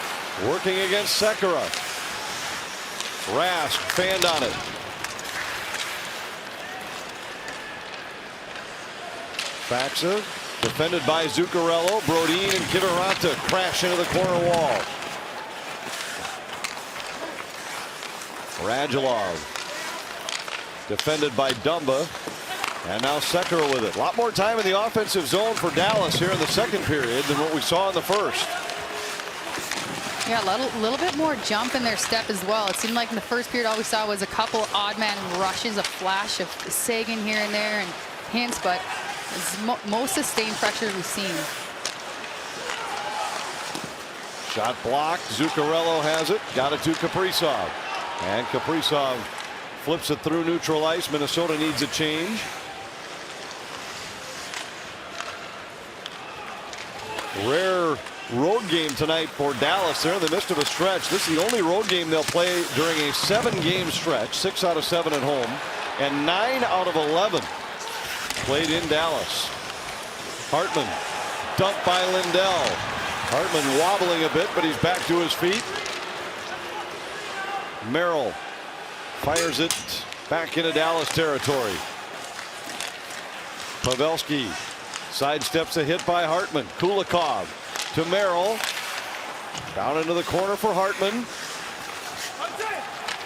S5: Working against Sekera. Rask fanned on it. Faxa defended by Zuccarello. Brodin and Kiviranta crash into the corner wall. Radulov defended by Dumba. And now Sekera with it. A lot more time in the offensive zone for Dallas here in the second period than what we saw in the first.
S3: Yeah, a little bit more jump in their step as well. It seemed like in the first period all we saw was a couple odd man rushes, a flash of Sagan here and there and Hintz, but it's most sustained pressure we've seen.
S5: Shot blocked. Zuccarello has it. Got it to Kaprizov. And Kaprizov flips it through neutral ice. Minnesota needs a change. Rare road game tonight for Dallas. They're in the midst of a stretch. This is the only road game they'll play during a 7-game stretch. 6 out of 7 at home and 9 out of 11 played in Dallas. Hartman dumped by Lindell. Hartman wobbling a bit, but he's back to his feet. Merrill fires it back into Dallas territory. Pavelski sidesteps a hit by Hartman. Kulikov to Merrill. Down into the corner for Hartman.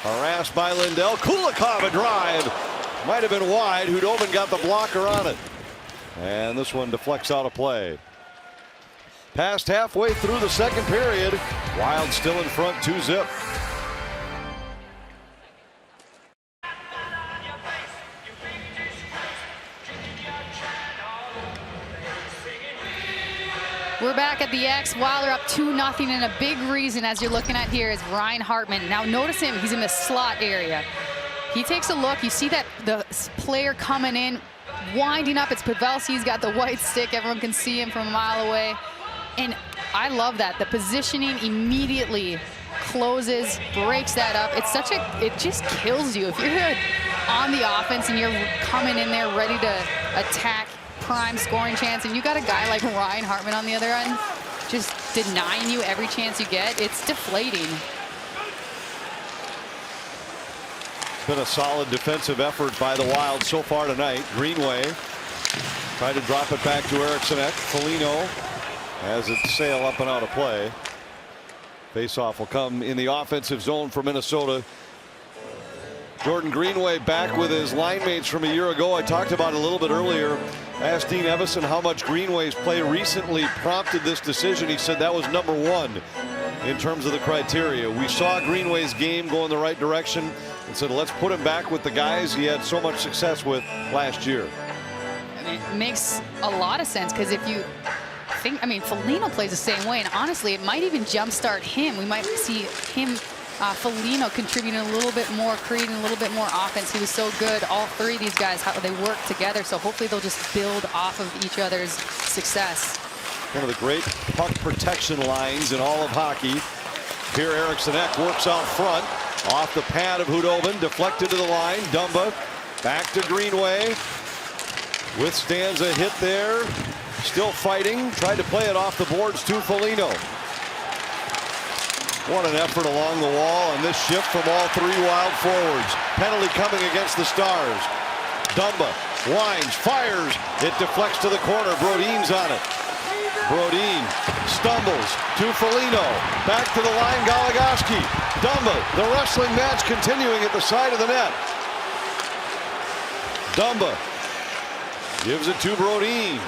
S5: Harassed by Lindell. Kulikov a drive. Might have been wide. Hudobin got the blocker on it. And this one deflects out of play. Past halfway through the second period. Wild still in front 2-0.
S3: We're back at the X. Wild are up 2-0, and a big reason, as you're looking at here, is Ryan Hartman. Now notice him, he's in the slot area. He takes a look, you see that the player coming in, winding up. It's Pavelski, he's got the white stick, everyone can see him from a mile away. And I love that, the positioning immediately closes, breaks that up. It's such a, it just kills you. If you're on the offense and you're coming in there ready to attack, prime scoring chance, and you got a guy like Ryan Hartman on the other end just denying you every chance you get, it's deflating.
S5: It's been a solid defensive effort by the Wild so far tonight. Greenway tried to drop it back to Eriksson Ek. Foligno has it sail up and out of play. Faceoff will come in the offensive zone for Minnesota. Jordan Greenway back with his line mates from a year ago. I talked about it a little bit earlier. Asked Dean Evison how much Greenway's play recently prompted this decision. He said that was #1 in terms of the criteria. We saw Greenway's game go in the right direction and said, let's put him back with the guys he had so much success with last year.
S3: I mean, it makes a lot of sense, because if you think, I mean, Foligno plays the same way, and honestly, it might even jumpstart him. We might see him, Foligno, contributing a little bit more, creating a little bit more offense. He was so good, all three of these guys, how they work together, so hopefully they'll just build off of each other's success.
S5: One of the great puck protection lines in all of hockey. Here Eriksson Ek works out front, off the pad of Hudobin, deflected to the line. Dumba back to Greenway, withstands a hit there, still fighting, tried to play it off the boards to Foligno. What an effort along the wall, and this shift from all three Wild forwards. Penalty coming against the Stars. Dumba winds, fires, it deflects to the corner. Brodin's on it. Brodin stumbles to Foligno, back to the line. Goligoski, Dumba, the wrestling match continuing at the side of the net. Dumba gives it to Brodin.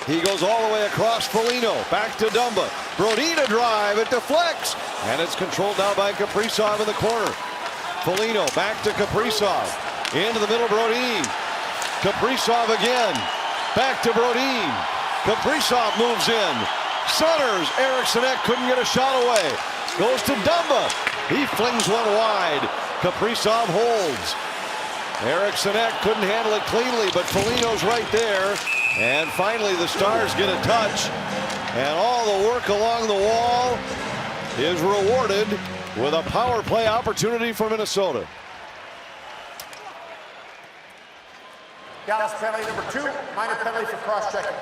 S5: He goes all the way across Foligno, back to Dumba. Brodin a drive, it deflects, and it's controlled now by Kaprizov in the corner. Foligno back to Kaprizov, into the middle, Brodin. Kaprizov again, back to Brodin. Kaprizov moves in. Centers, Eriksson Ek couldn't get a shot away. Goes to Dumba. He flings one wide. Kaprizov holds. Eriksson Ek couldn't handle it cleanly, but Foligno's right there. And finally the Stars get a touch. And all the work along the wall is rewarded with a power play opportunity for Minnesota.
S6: Dallas penalty #2, minor penalty for cross-checking.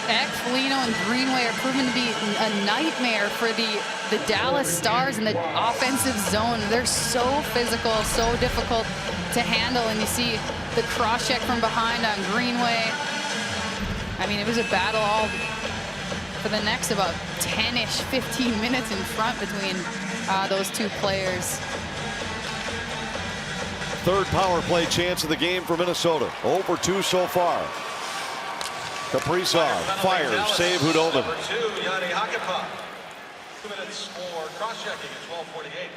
S3: Ek, Foligno, and Greenway are proven to be a nightmare for the Dallas Stars in the offensive zone. They're so physical, so difficult to handle, and you see the cross-check from behind on Greenway. I mean, it was a battle all for the next about 10-ish, 15 minutes in front between those two players.
S5: Third power play chance of the game for Minnesota. 0 for 2 so far. Kaprizov fires, save Hudobin.
S8: #2, Yanni Hakanpää. 2 minutes for cross-checking at 12:48.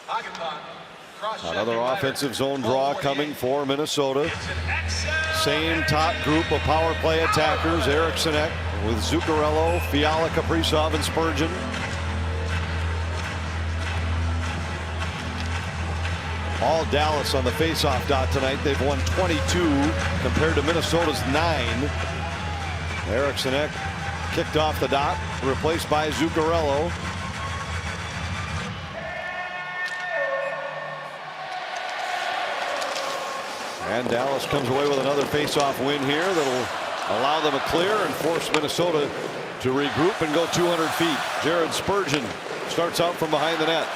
S8: Hakanpää, cross-checking.
S5: Another offensive zone draw coming for Minnesota. Same top group of power play attackers. Eriksson Ek with Zuccarello, Fiala, Kaprizov, and Spurgeon. All Dallas on the faceoff dot tonight. They've won 22 compared to Minnesota's 9. Eriksson Ek kicked off the dot, replaced by Zuccarello. And Dallas comes away with another faceoff win here that'll allow them a clear and force Minnesota to regroup and go 200 feet. Jared Spurgeon starts out from behind the net.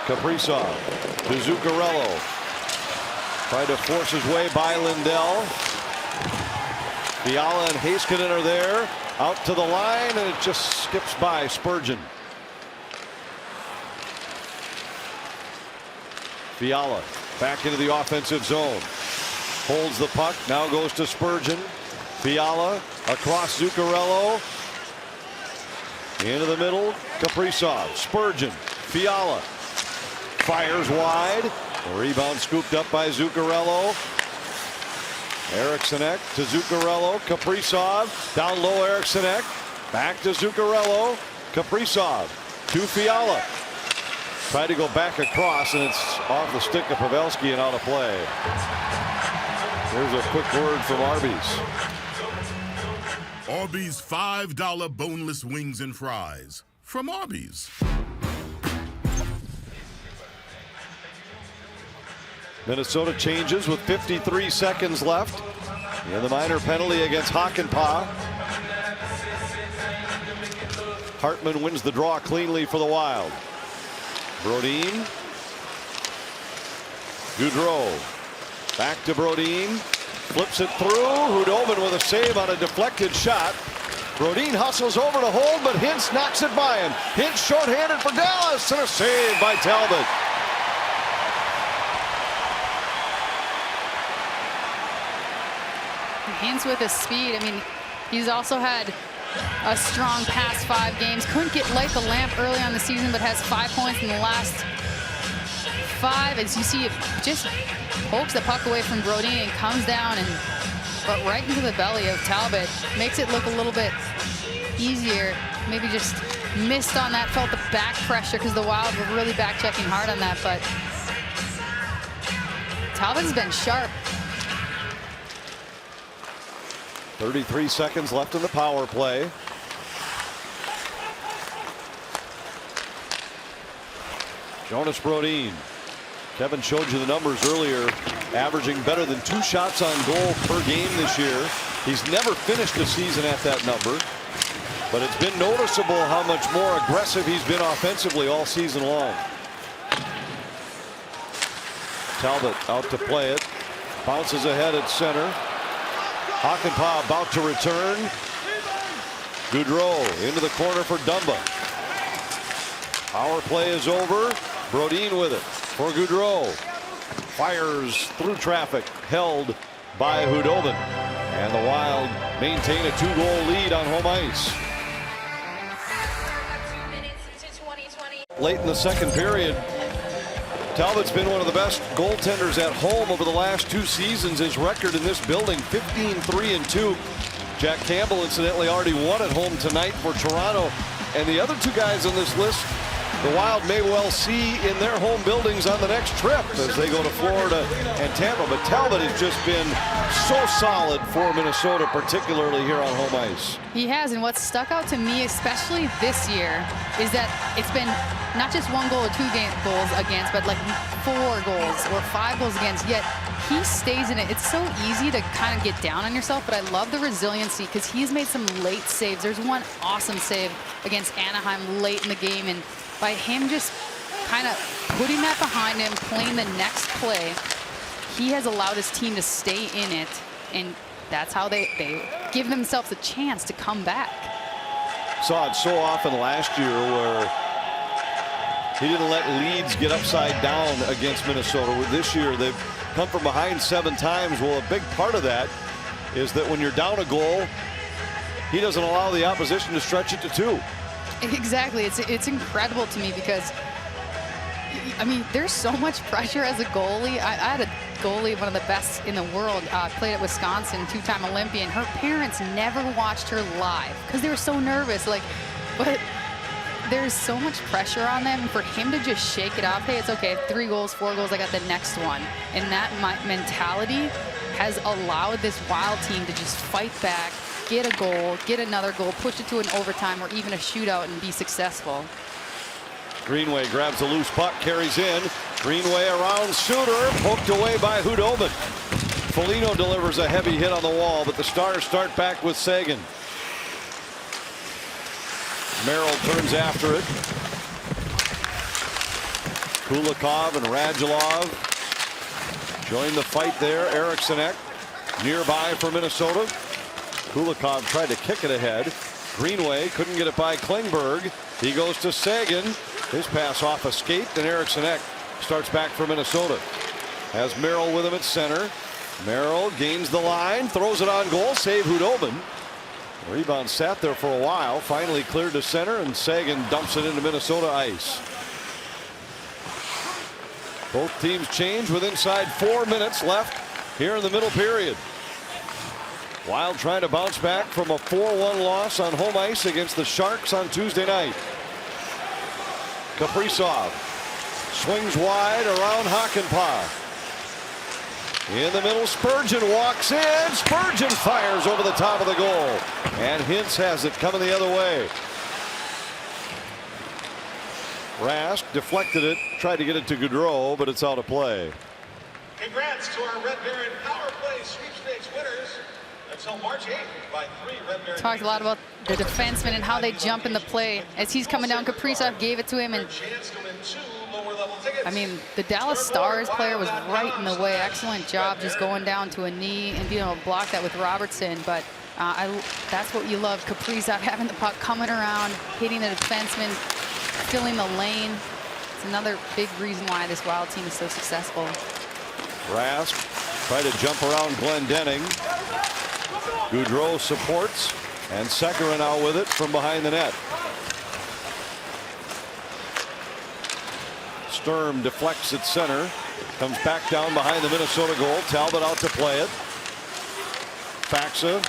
S5: Kaprizov to Zuccarello. Tried to force his way by Lindell. Fiala and Heiskanen are there. Out to the line, and it just skips by Spurgeon. Fiala back into the offensive zone. Holds the puck, now goes to Spurgeon. Fiala across Zuccarello. Into the middle, Kaprizov. Spurgeon, Fiala. Fires wide. The rebound scooped up by Zuccarello. Erikssonek to Zuccarello. Kaprizov. Down low, Erikssonek. Back to Zuccarello. Kaprizov to Fiala. Tried to go back across, and it's off the stick of Pavelski and out of play. Here's a quick word from Arby's.
S11: Arby's $5 boneless wings and fries from Arby's.
S5: Minnesota changes with 53 seconds left. And the minor penalty against Hakanpää. Hartman wins the draw cleanly for the Wild. Brodin. Gaudreau. Back to Brodin. Flips it through. Hudobin with a save on a deflected shot. Brodin hustles over to hold, but Hintz knocks it by him. Hintz shorthanded for Dallas, and a save by Talbot.
S3: Hintz with his speed. I mean, he's also had a strong past 5 games. Couldn't light the lamp early on the season, but has 5 points in the last 5. As you see, it just pokes the puck away from Brodin and comes down but right into the belly of Talbot. Makes it look a little bit easier. Maybe just missed on that, felt the back pressure because the Wild were really back checking hard on that, but Talbot's been sharp.
S5: 33 seconds left in the power play. Jonas Brodin. Kevin showed you the numbers earlier, averaging better than 2 shots on goal per game this year. He's never finished a season at that number, but it's been noticeable how much more aggressive he's been offensively all season long. Talbot out to play it. Bounces ahead at center. Hakanpää about to return. Gaudreau into the corner for Dumba. Power play is over. Brodin with it for Gaudreau. Fires through traffic. Held by Hudobin. And the Wild maintain a 2-goal lead on home ice. Late in the second period, Talbot's been one of the best goaltenders at home over the last 2 seasons. His record in this building, 15-3-2. Jack Campbell, incidentally, already won at home tonight for Toronto. And the other 2 guys on this list, the Wild may well see in their home buildings on the next trip as they go to Florida and Tampa. But Talbot has just been so solid for Minnesota, particularly here on home ice.
S3: He has, and what's stuck out to me, especially this year, is that it's been not just 1 goal or 2 goals against, but like 4 goals or 5 goals against, yet he stays in it. It's so easy to kind of get down on yourself, but I love the resiliency because he's made some late saves. There's one awesome save against Anaheim late in the game, and by him just kind of putting that behind him, playing the next play, he has allowed his team to stay in it, and that's how they give themselves a chance to come back.
S5: Saw it so often last year where he didn't let leads get upside down against Minnesota. This year they've come from behind 7 times. Well, a big part of that is that when you're down a goal, he doesn't allow the opposition to stretch it to 2.
S3: Exactly. It's incredible to me because, I mean, there's so much pressure as a goalie. I had a goalie, one of the best in the world, played at Wisconsin, 2-time Olympian. Her parents never watched her live because they were so nervous. But there's so much pressure on them. For him to just shake it off, hey, it's okay, 3 goals, 4 goals, I got the next one. And that mentality has allowed this Wild team to just fight back, get a goal, get another goal, push it to an overtime or even a shootout and be successful.
S5: Greenway grabs a loose puck, carries in. Greenway around Suter, poked away by Hudobin. Foligno delivers a heavy hit on the wall, but the Stars start back with Sagan. Merrill turns after it. Kulikov and Radulov join the fight there. Erikssonek nearby for Minnesota. Kulikov tried to kick it ahead. Greenway couldn't get it by Klingberg. He goes to Sagan. His pass off escaped, and Eriksson Ek starts back for Minnesota. Has Merrill with him at center. Merrill gains the line, throws it on goal, save Hudobin. Rebound sat there for a while, finally cleared to center, and Sagan dumps it into Minnesota ice. Both teams change with inside 4 minutes left here in the middle period. Wild trying to bounce back from a 4-1 loss on home ice against the Sharks on Tuesday night. Kaprizov swings wide around Hakanpää. In the middle, Spurgeon walks in. Spurgeon fires over the top of the goal. And Hintz has it coming the other way. Rask deflected it, tried to get it to Gaudreau, but it's out of play.
S8: Congrats to our Red Baron Power Play Sweepstakes winners. Until March 8th by 3 Red Baron.
S3: Talked a lot about the defenseman and how they jump in the play. As he's coming down, Kaprizov gave it to him, and I mean, the Dallas Stars player was right in the way. Excellent job just going down to a knee and being able to block that with Robertson. But that's what you love, Kaprizov having the puck coming around, hitting the defenseman, filling the lane. It's another big reason why this Wild team is so successful.
S5: Rask tried to jump around Glendening. Gaudreau supports, and Sekera now with it from behind the net. Sturm deflects at center, comes back down behind the Minnesota goal. Talbot out to play it. Faxa.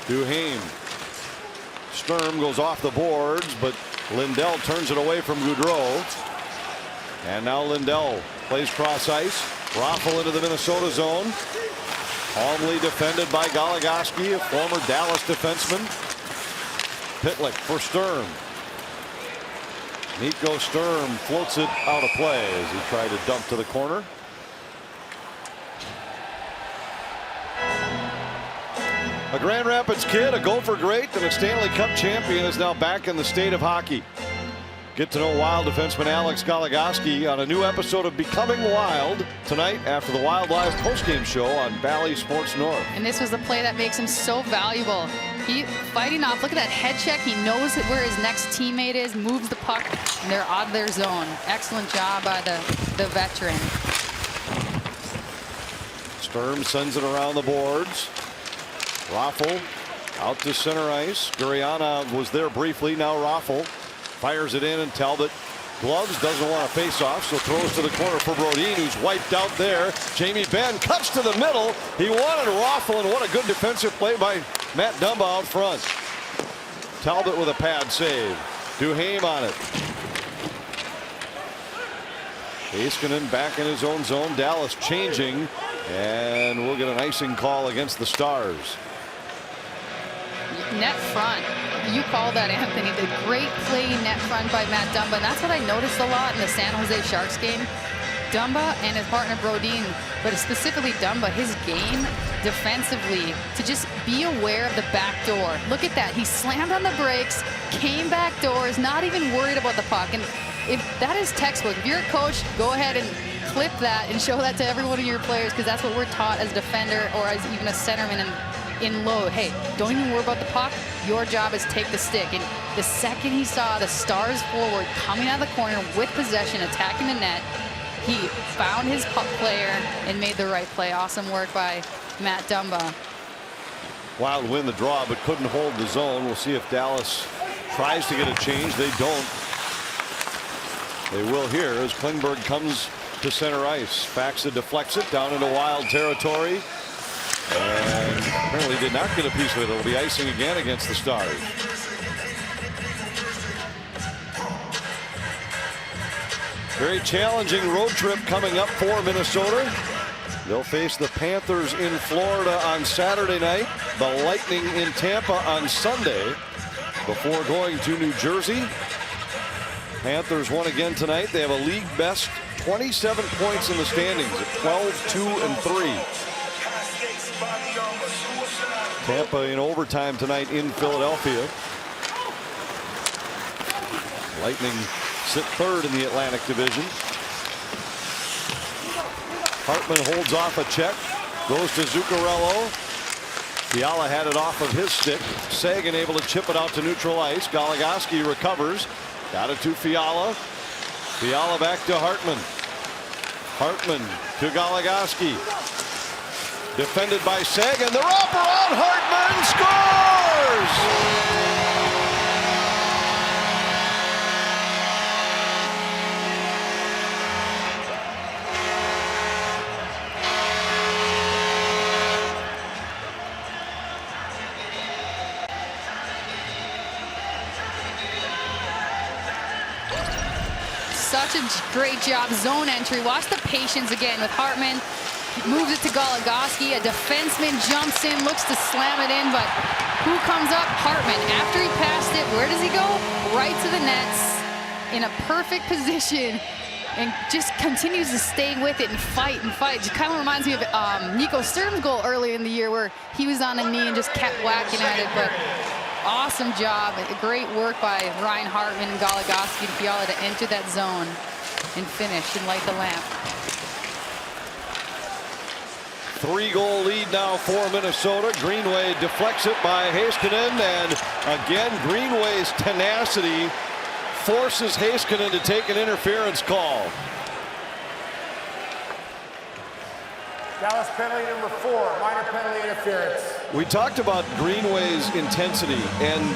S5: Duhaime. Sturm goes off the boards, but Lindell turns it away from Gaudreau. And now Lindell plays cross ice. Raffle into the Minnesota zone. Calmly defended by Goligoski, a former Dallas defenseman. Pitlick for Sturm. Nico Sturm floats it out of play as he tried to dump to the corner. A Grand Rapids kid, a Gopher great, and a Stanley Cup champion is now back in the state of hockey. Get to know Wild defenseman Alex Goligoski on a new episode of Becoming Wild tonight after the Wild Live postgame show on Bally Sports North.
S3: And this was the play that makes him so valuable. He fighting off. Look at that head check. He knows where his next teammate is, moves the puck, and they're out of their zone. Excellent job by the veteran.
S5: Sturm sends it around the boards. Raffle out to center ice. Gurianov was there briefly. Now Raffle fires it in, and Talbot gloves, doesn't want to face off, so throws to the corner for Brodin, who's wiped out there. Jamie Benn cuts to the middle. He wanted Raffle, and what a good defensive play by Matt Dumba out front. Talbot with a pad save. Duhaime on it. Heiskanen back in his own zone. Dallas changing, and we'll get an icing call against the Stars.
S3: Net front. You call that, Anthony. The great play net front by Matt Dumba. And that's what I noticed a lot in the San Jose Sharks game. Dumba and his partner Brodin, but specifically Dumba, his game defensively to just be aware of the back door. Look at that. He slammed on the brakes, came back doors, not even worried about the puck. And if that is textbook, if you're a coach, go ahead and clip that and show that to every one of your players, because that's what we're taught as a defender or as even a centerman in low. Hey, don't even worry about the puck. Your job is take the stick. And the second he saw the Stars forward coming out of the corner with possession, attacking the net, he found his puck player and made the right play. Awesome work by Matt Dumba.
S5: Wild win the draw, but couldn't hold the zone. We'll see if Dallas tries to get a change. They don't. They will here as Klingberg comes to center ice. Faxa deflects it down into Wild territory. And apparently did not get a piece of it. It'll be icing again against the Stars. Very challenging road trip coming up for Minnesota. They'll face the Panthers in Florida on Saturday night, the Lightning in Tampa on Sunday, before going to New Jersey. Panthers won again tonight. They have a league best 27 points in the standings at 12-2-3. Tampa in overtime tonight in Philadelphia. Lightning sit third in the Atlantic Division. Hartman holds off a check, goes to Zuccarello. Fiala had it off of his stick. Sagan able to chip it out to neutral ice. Goligoski recovers. Got it to Fiala. Fiala back to Hartman. Hartman to Goligoski. Defended by Sagan. The wraparound. Hartman scores!
S3: Such a great job. Zone entry. Watch the patience again with Hartman. Moves it to Goligoski. A defenseman jumps in, looks to slam it in, but who comes up? Hartman. After he passed it, where does he go? Right to the nets in a perfect position and just continues to stay with it and fight and fight. It kind of reminds me of Nico Sturm's goal earlier in the year where he was on a knee and just kept whacking at it. But awesome job. Great work by Ryan Hartman and Goligoski and Fiala to enter that zone and finish and light the lamp.
S5: 3-goal lead now for Minnesota. Greenway deflects it by Heiskanen, and again Greenway's tenacity forces Heiskanen to take an interference call.
S6: Dallas penalty number 4, minor penalty interference.
S5: We talked about Greenway's intensity, and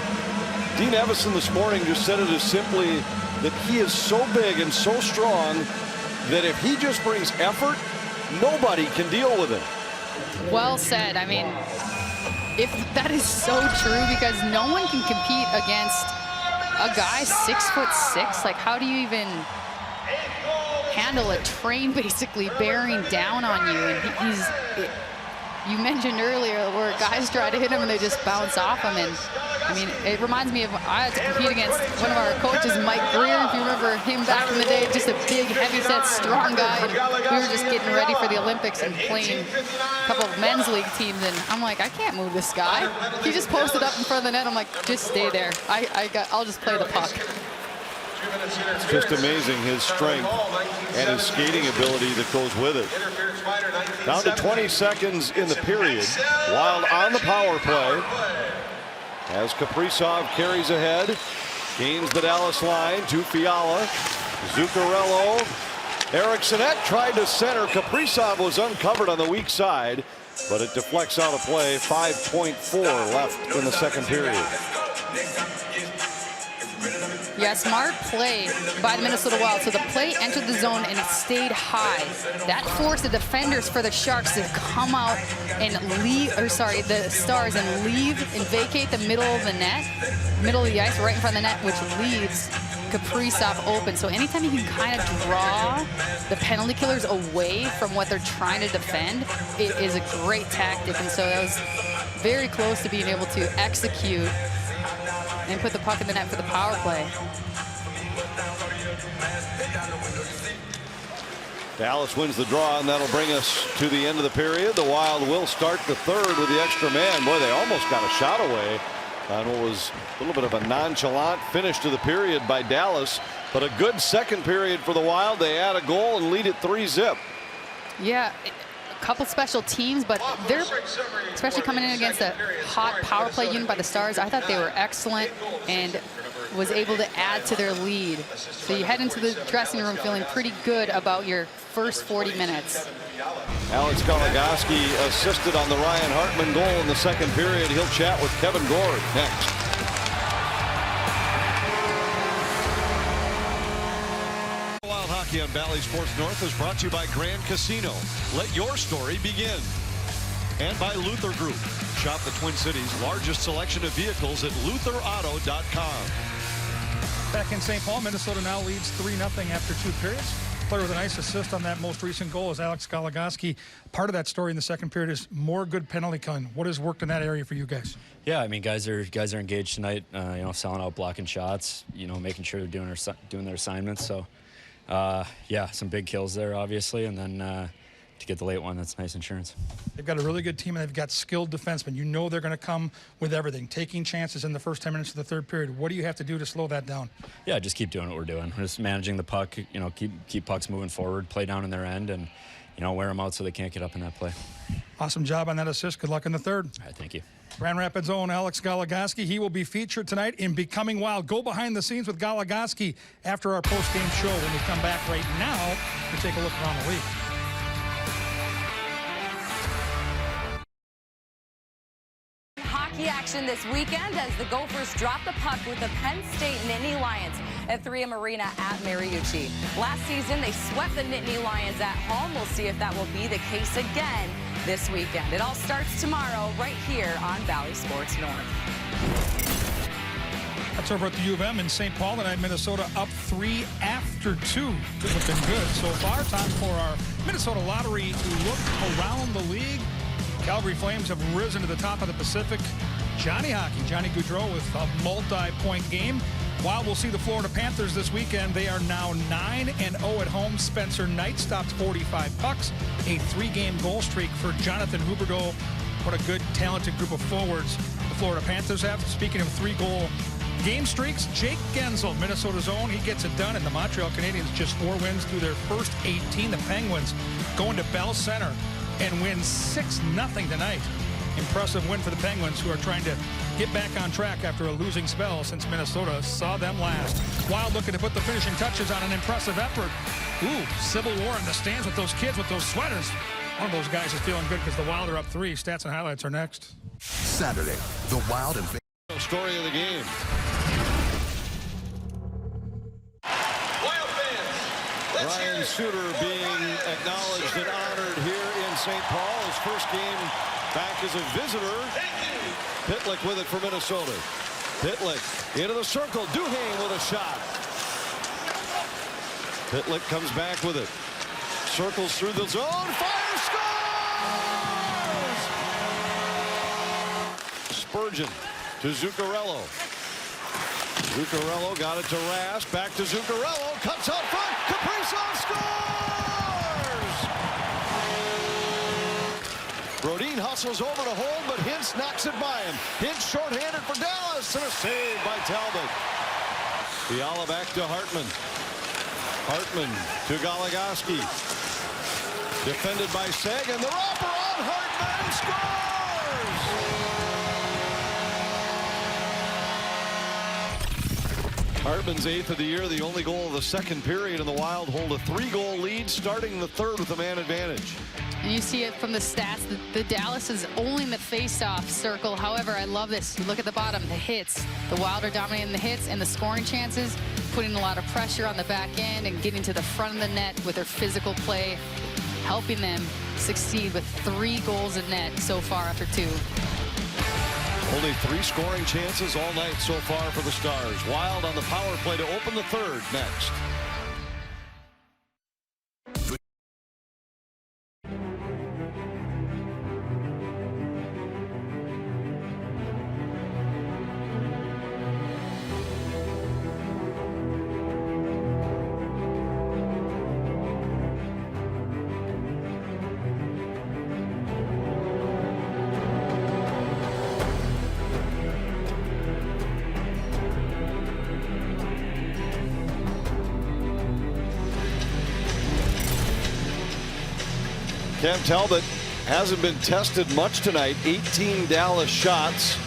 S5: Dean Evison this morning just said it as simply that he is so big and so strong that if he just brings effort, nobody can deal with him.
S3: Well said. I mean, if that is so true, because no one can compete against a guy 6'6". Like, how do you even handle a train basically bearing down on you? And you mentioned earlier where guys try to hit him and they just bounce off him. And I mean, it reminds me of, I had to compete against one of our coaches, Mike Greer, if you remember him back in the day, just a big, heavy-set, strong guy. And we were just getting ready for the Olympics and playing a couple of men's league teams. And I'm like, I can't move this guy. He just posted up in front of the net. I'm like, just stay there. I'll just play the puck.
S5: It's just amazing his strength and his skating ability that goes with it. Down to 20 seconds in the period. Wild on the power play as Kaprizov carries ahead, gains the Dallas line to Fiala. Zuccarello. Erikssonet tried to center. Kaprizov was uncovered on the weak side, but it deflects out of play. 5.4 left in the second period.
S3: Yeah, smart play by the Minnesota Wild. So the play entered the zone and it stayed high. That forced the defenders for the Sharks to come out and leave, or sorry, the Stars, and leave and vacate the middle of the net, middle of the ice, right in front of the net, which leaves Kaprizov open. So anytime you can kind of draw the penalty killers away from what they're trying to defend, it is a great tactic. And so that was very close to being able to execute and put the puck in the net for the power play.
S5: Dallas wins the draw, and that'll bring us to the end of the period. The Wild will start the third with the extra man. Boy, they almost got a shot away on what was a little bit of a nonchalant finish to the period by Dallas, but a good second period for the Wild. They add a goal and lead it 3-0.
S3: Yeah, a couple special teams, but they're especially coming in against a hot power play unit by the Stars. I thought they were excellent and was able to add to their lead. So you head into the dressing room feeling pretty good about your first 40 minutes.
S5: Alex Goligoski assisted on the Ryan Hartman goal in the second period. He'll chat with Kevin Gord next. Wild Hockey on Valley Sports North is brought to you by Grand Casino. Let your story begin. And by Luther Group. Shop the Twin Cities' largest selection of vehicles at lutherauto.com.
S4: Back in St. Paul, Minnesota now leads 3-0 after 2 periods. Player with a nice assist on that most recent goal is Alex Goligoski. Part of that story in the second period is more good penalty killing. What has worked in that area for you guys?
S12: Yeah, I mean, guys are engaged tonight. Selling out, blocking shots. Making sure they're doing their assignments. So, yeah, some big kills there, obviously, and then to get the late one, that's nice insurance.
S4: They've got a really good team, and they've got skilled defensemen. You know they're going to come with everything, taking chances in the first 10 minutes of the third period. What do you have to do to slow that down?
S12: Yeah, just keep doing what we're doing. We're just managing the puck, keep pucks moving forward, play down in their end, and wear them out so they can't get up in that play.
S4: Awesome job on that assist. Good luck in the third.
S12: All right, thank you.
S4: Grand Rapids' own Alex Goligoski. He will be featured tonight in Becoming Wild. Go behind the scenes with Goligoski after our post-game show. When we come back right now, we take a look around the league.
S13: Hockey action this weekend as the Gophers drop the puck with the Penn State Nittany Lions at 3M Arena at Mariucci. Last season, they swept the Nittany Lions at home. We'll see if that will be the case again this weekend. It all starts tomorrow right here on Valley Sports North.
S4: That's over at the U of M in St. Paul tonight. Minnesota up 3 after 2. This has been good so far. Time for our Minnesota Lottery look around the league. Calgary Flames have risen to the top of the Pacific. Johnny Gaudreau with a multi-point game. While we'll see the Florida Panthers this weekend, they are now 9-0 at home. Spencer Knight stopped 45 pucks. A 3-game goal streak for Jonathan Huberdeau. What a good, talented group of forwards the Florida Panthers have. Speaking of 3-goal game streaks, Jake Gensel, Minnesota's own, he gets it done. And the Montreal Canadiens just 4 wins through their first 18. The Penguins going to Bell Center and win 6-0 tonight. Impressive win for the Penguins, who are trying to get back on track after a losing spell since Minnesota saw them last. Wild looking to put the finishing touches on an impressive effort. Ooh, civil war in the stands with those kids with those sweaters. One of those guys is feeling good because the Wild are up 3. Stats and highlights are next.
S1: Saturday, the Wild and
S5: story of the game.
S8: Wild fans,
S5: Ryan Suter being acknowledged and honored here in St. Paul. His first game back as a visitor. Pitlick with it for Minnesota. Pitlick into the circle. Duhaime with a shot. Pitlick comes back with it. Circles through the zone. Fire, scores! Spurgeon to Zuccarello. Zuccarello got it to Rask. Back to Zuccarello. Cuts out front. Kaprizov scores! Brodin hustles over to hold, but Hintz knocks it by him. Hintz shorthanded for Dallas, and a save by Talbot. Fiala back to Hartman. Hartman to Goligoski. Defended by Sagan. The wrapper on Hartman scores! Hartman's 8th of the year, the only goal of the second period, and the Wild hold a 3-goal lead, starting the third with a man advantage.
S3: And you see it from the stats. The Dallas is only in the face-off circle. However, I love this. You look at the bottom, the hits. The Wild are dominating the hits and the scoring chances, putting a lot of pressure on the back end and getting to the front of the net with their physical play, helping them succeed with 3 goals in net so far after 2.
S5: Only 3 scoring chances all night so far for the Stars. Wild on the power play to open the third next. Cam Talbot hasn't been tested much tonight. 18 Dallas shots,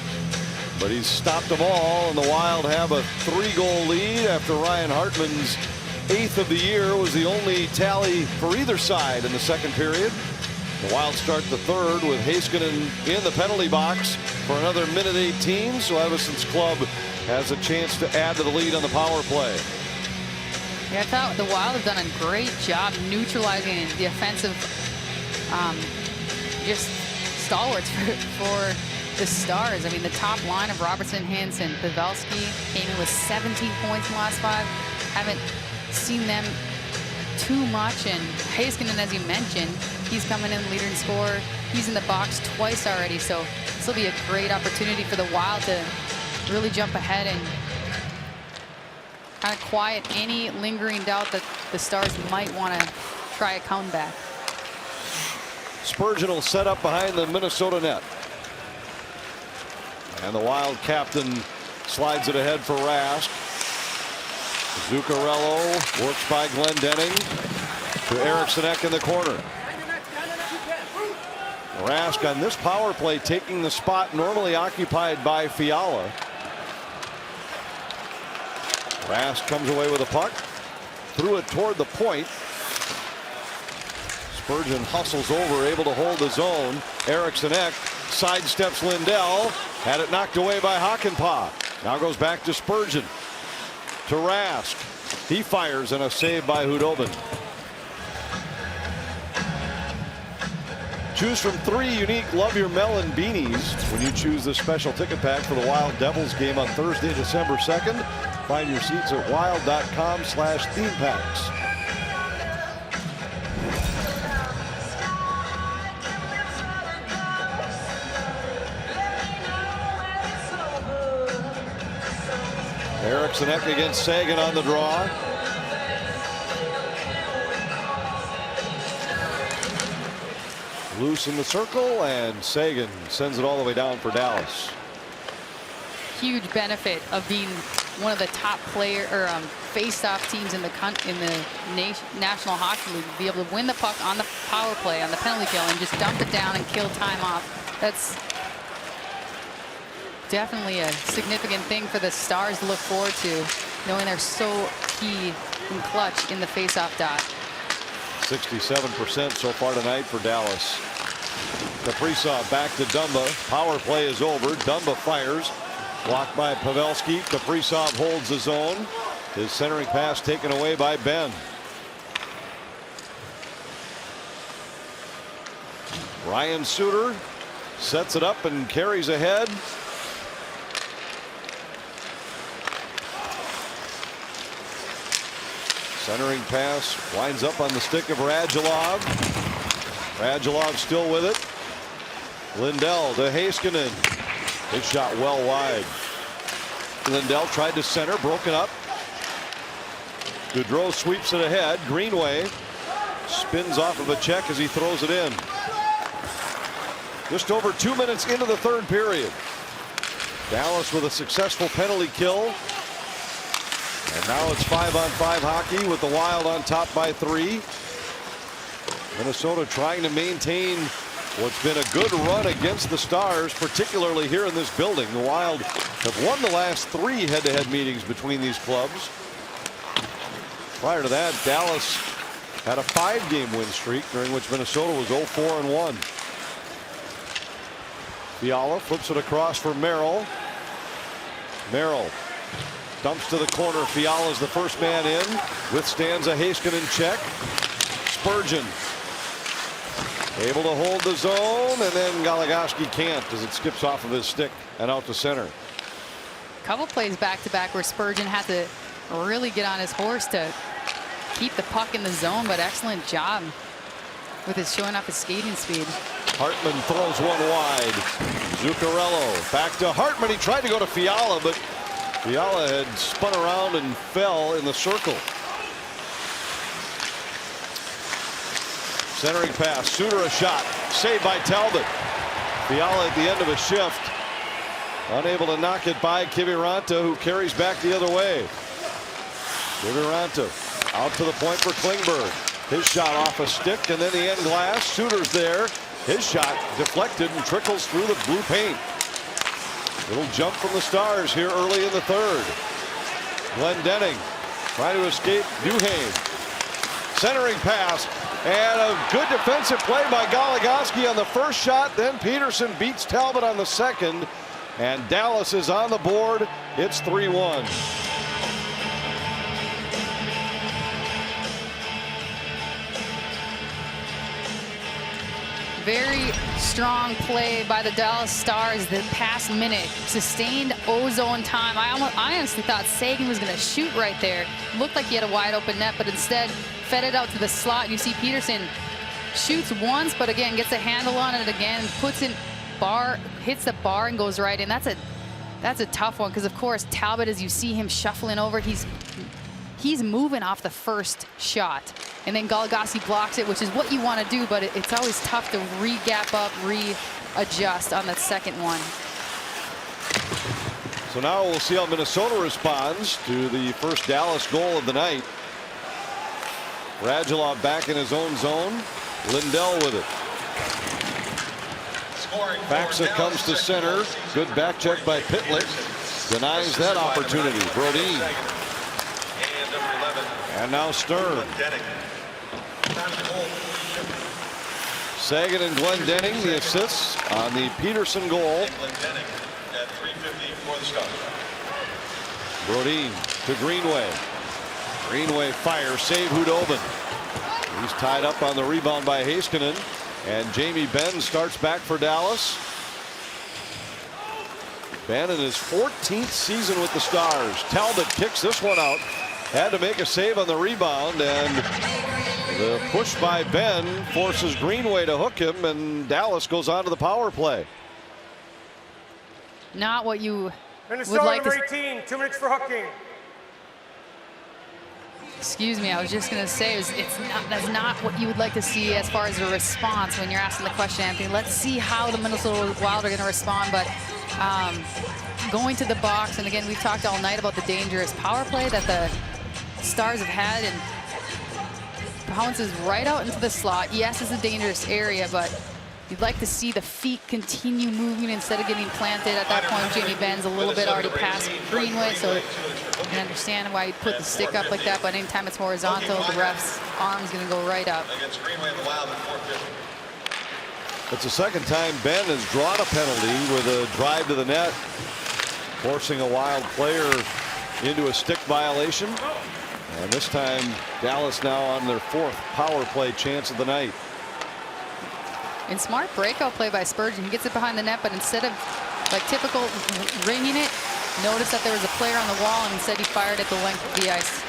S5: but he's stopped them all, and the Wild have a 3-goal lead after Ryan Hartman's 8th of the year was the only tally for either side in the second period. The Wild start the third with Heiskanen in the penalty box for another minute 18, so Evanston's club has a chance to add to the lead on the power play.
S3: Yeah, I thought the Wild have done a great job neutralizing the offensive just stalwarts for the Stars. I mean, the top line of Robertson, Hintz, and Pavelski came in with 17 points in the last 5. Haven't seen them too much. And Heiskanen, as you mentioned, he's coming in leader in score. He's in the box twice already. So this will be a great opportunity for the Wild to really jump ahead and kind of quiet any lingering doubt that the Stars might want to try a comeback.
S5: Spurgeon will set up behind the Minnesota net. And the Wild captain slides it ahead for Rask. Zuccarello works by Glendening to Eriksson Ek in the corner. Rask on this power play taking the spot normally occupied by Fiala. Rask comes away with a puck. Threw it toward the point. Spurgeon hustles over, able to hold the zone. Eriksson Ek sidesteps Lindell. Had it knocked away by Hakanpää. Now goes back to Spurgeon. To Rask. He fires and a save by Hudobin. Choose from 3 unique Love Your Melon beanies when you choose this special ticket pack for the Wild Devils game on Thursday, December 2nd. Find your seats at wild.com/themepacks. Eriksson Ek against Sagan on the draw. Loose in the circle, and Sagan sends it all the way down for Dallas.
S3: Huge benefit of being one of the top face-off teams in the National Hockey League. Be able to win the puck on the power play, on the penalty kill, and just dump it down and kill time off. That's definitely a significant thing for the Stars to look forward to, knowing they're so key and clutch in the face-off dot.
S5: 67% so far tonight for Dallas. Kaprizov back to Dumba. Power play is over. Dumba fires. Blocked by Pavelski. Kaprizov holds the zone. His centering pass taken away by Ben. Ryan Suter sets it up and carries ahead. Centering pass winds up on the stick of Radulov. Radulov still with it. Lindell to Heiskanen. His shot well wide. Lindell tried to center, broken up. Gaudreau sweeps it ahead. Greenway spins off of a check as he throws it in. Just over 2 minutes into the third period. Dallas with a successful penalty kill. And now it's 5-on-5 hockey with the Wild on top by 3. Minnesota trying to maintain what's been a good run against the Stars, particularly here in this building. The Wild have won the last 3 head-to-head meetings between these clubs. Prior to that, Dallas had a 5-game win streak during which Minnesota was 0-4-1. Fiala flips it across for Merrill. Merrill dumps to the corner. Fiala's the first man in. Withstands a Heiskanen check. Spurgeon able to hold the zone, and then Goligoski can't as it skips off of his stick and out to center.
S3: Couple plays back-to-back where Spurgeon had to really get on his horse to keep the puck in the zone, but excellent job with his showing off his skating speed.
S5: Hartman throws one wide. Zuccarello back to Hartman. He tried to go to Fiala, but Fiala had spun around and fell in the circle. Centering pass. Suter a shot. Saved by Talbot. Fiala at the end of a shift. Unable to knock it by Kiviranta, who carries back the other way. Kiviranta out to the point for Klingberg. His shot off a stick, and then the end glass. Suter's there. His shot deflected and trickles through the blue paint. Little jump from the Stars here early in the third. Glendening trying to escape Duhaime. Centering pass, and a good defensive play by Goligoski on the first shot. Then Peterson beats Talbot on the second, and Dallas is on the board. It's 3-1.
S3: Very strong play by the Dallas Stars the past minute. Sustained ozone time. I honestly thought Sagan was going to shoot right there. Looked like he had a wide open net, but instead fed it out to the slot. And you see Peterson shoots once, but again gets a handle on it again, puts in bar, hits the bar and goes right in. That's a tough one because of course Talbot, as you see him shuffling over, he's moving off the first shot. And then Goligoski blocks it, which is what you want to do, but it's always tough to re-gap up, readjust on that second one.
S5: So now we'll see how Minnesota responds to the first Dallas goal of the night. Radulov back in his own zone. Lindell with it. Faxa comes to center. Good back check by Pitlick. Denies that opportunity. Brodin. And now Stern. Sagan and Glendening, the assists on the Peterson goal. Brodin to Greenway. Greenway fires, save Hudobin. He's tied up on the rebound by Heiskanen. And Jamie Benn starts back for Dallas. Benn in his 14th season with the Stars. Talbot kicks this one out. Had to make a save on the rebound, and the push by Benn forces Greenway to hook him, and Dallas goes on to the power play.
S3: Not what you
S6: Minnesota
S3: would like
S6: number
S3: to
S6: 18, 2 minutes for hooking.
S3: Excuse me, I was just going to say that's not what you would like to see as far as a response when you're asking the question, Anthony. Let's see how the Minnesota Wild are going to respond, but going to the box, and again, we've talked all night about the dangerous power play that the Stars have had, and bounces right out into the slot. Yes, it's a dangerous area, but you'd like to see the feet continue moving instead of getting planted. At that point, Jamie Benn's a little bit already past Greenway, so you can understand why you'd put the stick up like that, but anytime it's horizontal, the ref's arm's going to go right up.
S5: It's the second time Benn has drawn a penalty with a drive to the net, forcing a Wild player into a stick violation. And this time, Dallas now on their 4th power play chance of the night.
S3: And smart breakout play by Spurgeon. He gets it behind the net, but instead of like typical ringing it, notice that there was a player on the wall, and instead he fired at the length of the ice.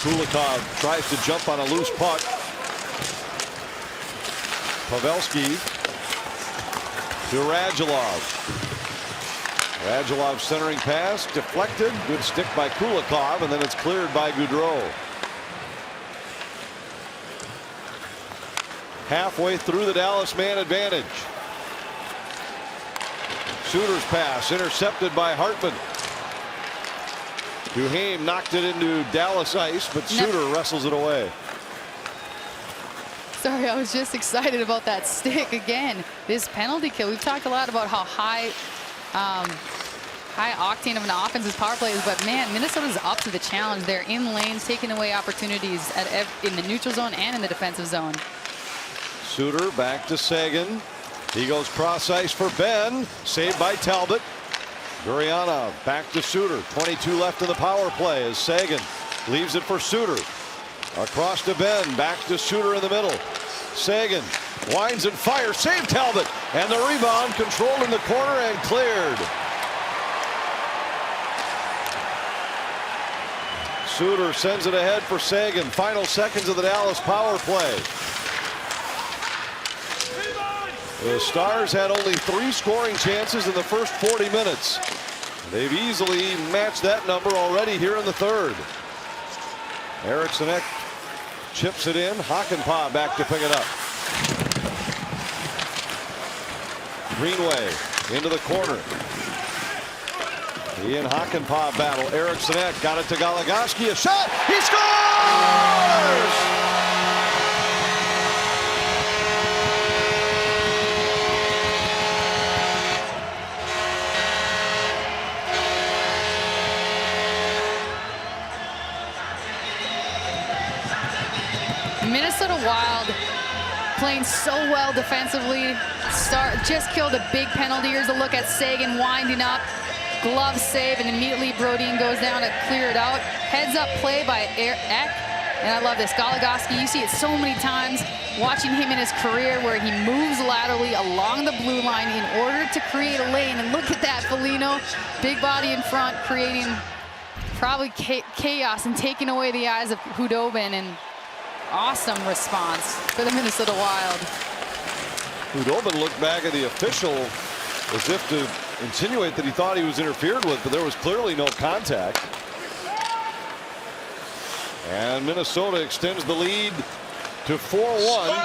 S5: Kulikov tries to jump on a loose puck. Pavelski to Radulov. Radulov centering pass, deflected. Good stick by Kulikov, and then it's cleared by Gaudreau. Halfway through the Dallas man advantage. Suter's pass intercepted by Hartman. Duhaime knocked it into Dallas ice, but Suter wrestles it away.
S3: Sorry, I was just excited about that stick again. This penalty kill. We've talked a lot about how high octane of an offensive power play is, but man, Minnesota's up to the challenge. They're in lanes, taking away opportunities in the neutral zone and in the defensive zone.
S5: Suter back to Sagan. He goes cross ice for Benn. Saved by Talbot. Gurianov back to Suter. 22 left in the power play as Sagan leaves it for Suter. Across to Benn. Back to Suter in the middle. Sagan winds and fires. Save Talbot. And the rebound controlled in the corner and cleared. Suter sends it ahead for Sagan. Final seconds of the Dallas power play. The Stars had only 3 scoring chances in the first 40 minutes. They've easily matched that number already here in the 3rd. Eriksson Ek chips it in. Hakanpää back to pick it up. Greenway into the corner. He and Hakanpää battle. Eriksson Ek got it to Goligoski. A shot. He scores!
S3: Minnesota Wild playing so well defensively. Just killed a big penalty. Here's a look at Sagan winding up. Glove save, and immediately Brodin goes down to clear it out. Heads up play by Ek. And I love this. Goligoski, you see it so many times watching him in his career where he moves laterally along the blue line in order to create a lane. And look at that, Foligno. Big body in front, creating probably chaos and taking away the eyes of Hudobin. And awesome response for the Minnesota Wild.
S5: Hudobin looked back at the official as if to insinuate that he thought he was interfered with, but there was clearly no contact. And Minnesota extends the lead to 4-1.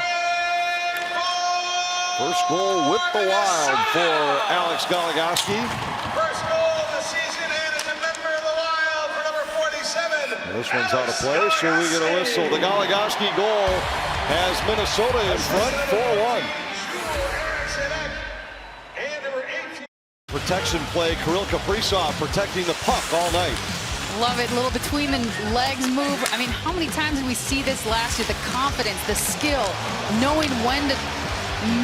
S5: First goal with the Wild for Alex Goligoski.
S8: First goal of the season, and it's a member of the Wild for number 47.
S5: And this one's out of play, so we get a whistle. The Goligoski goal has Minnesota in front, 4-1. protection play. Kirill Kaprizov protecting the puck all night.
S3: Love it. Little between the legs move. I mean, how many times did we see this last year? The confidence, the skill, knowing when to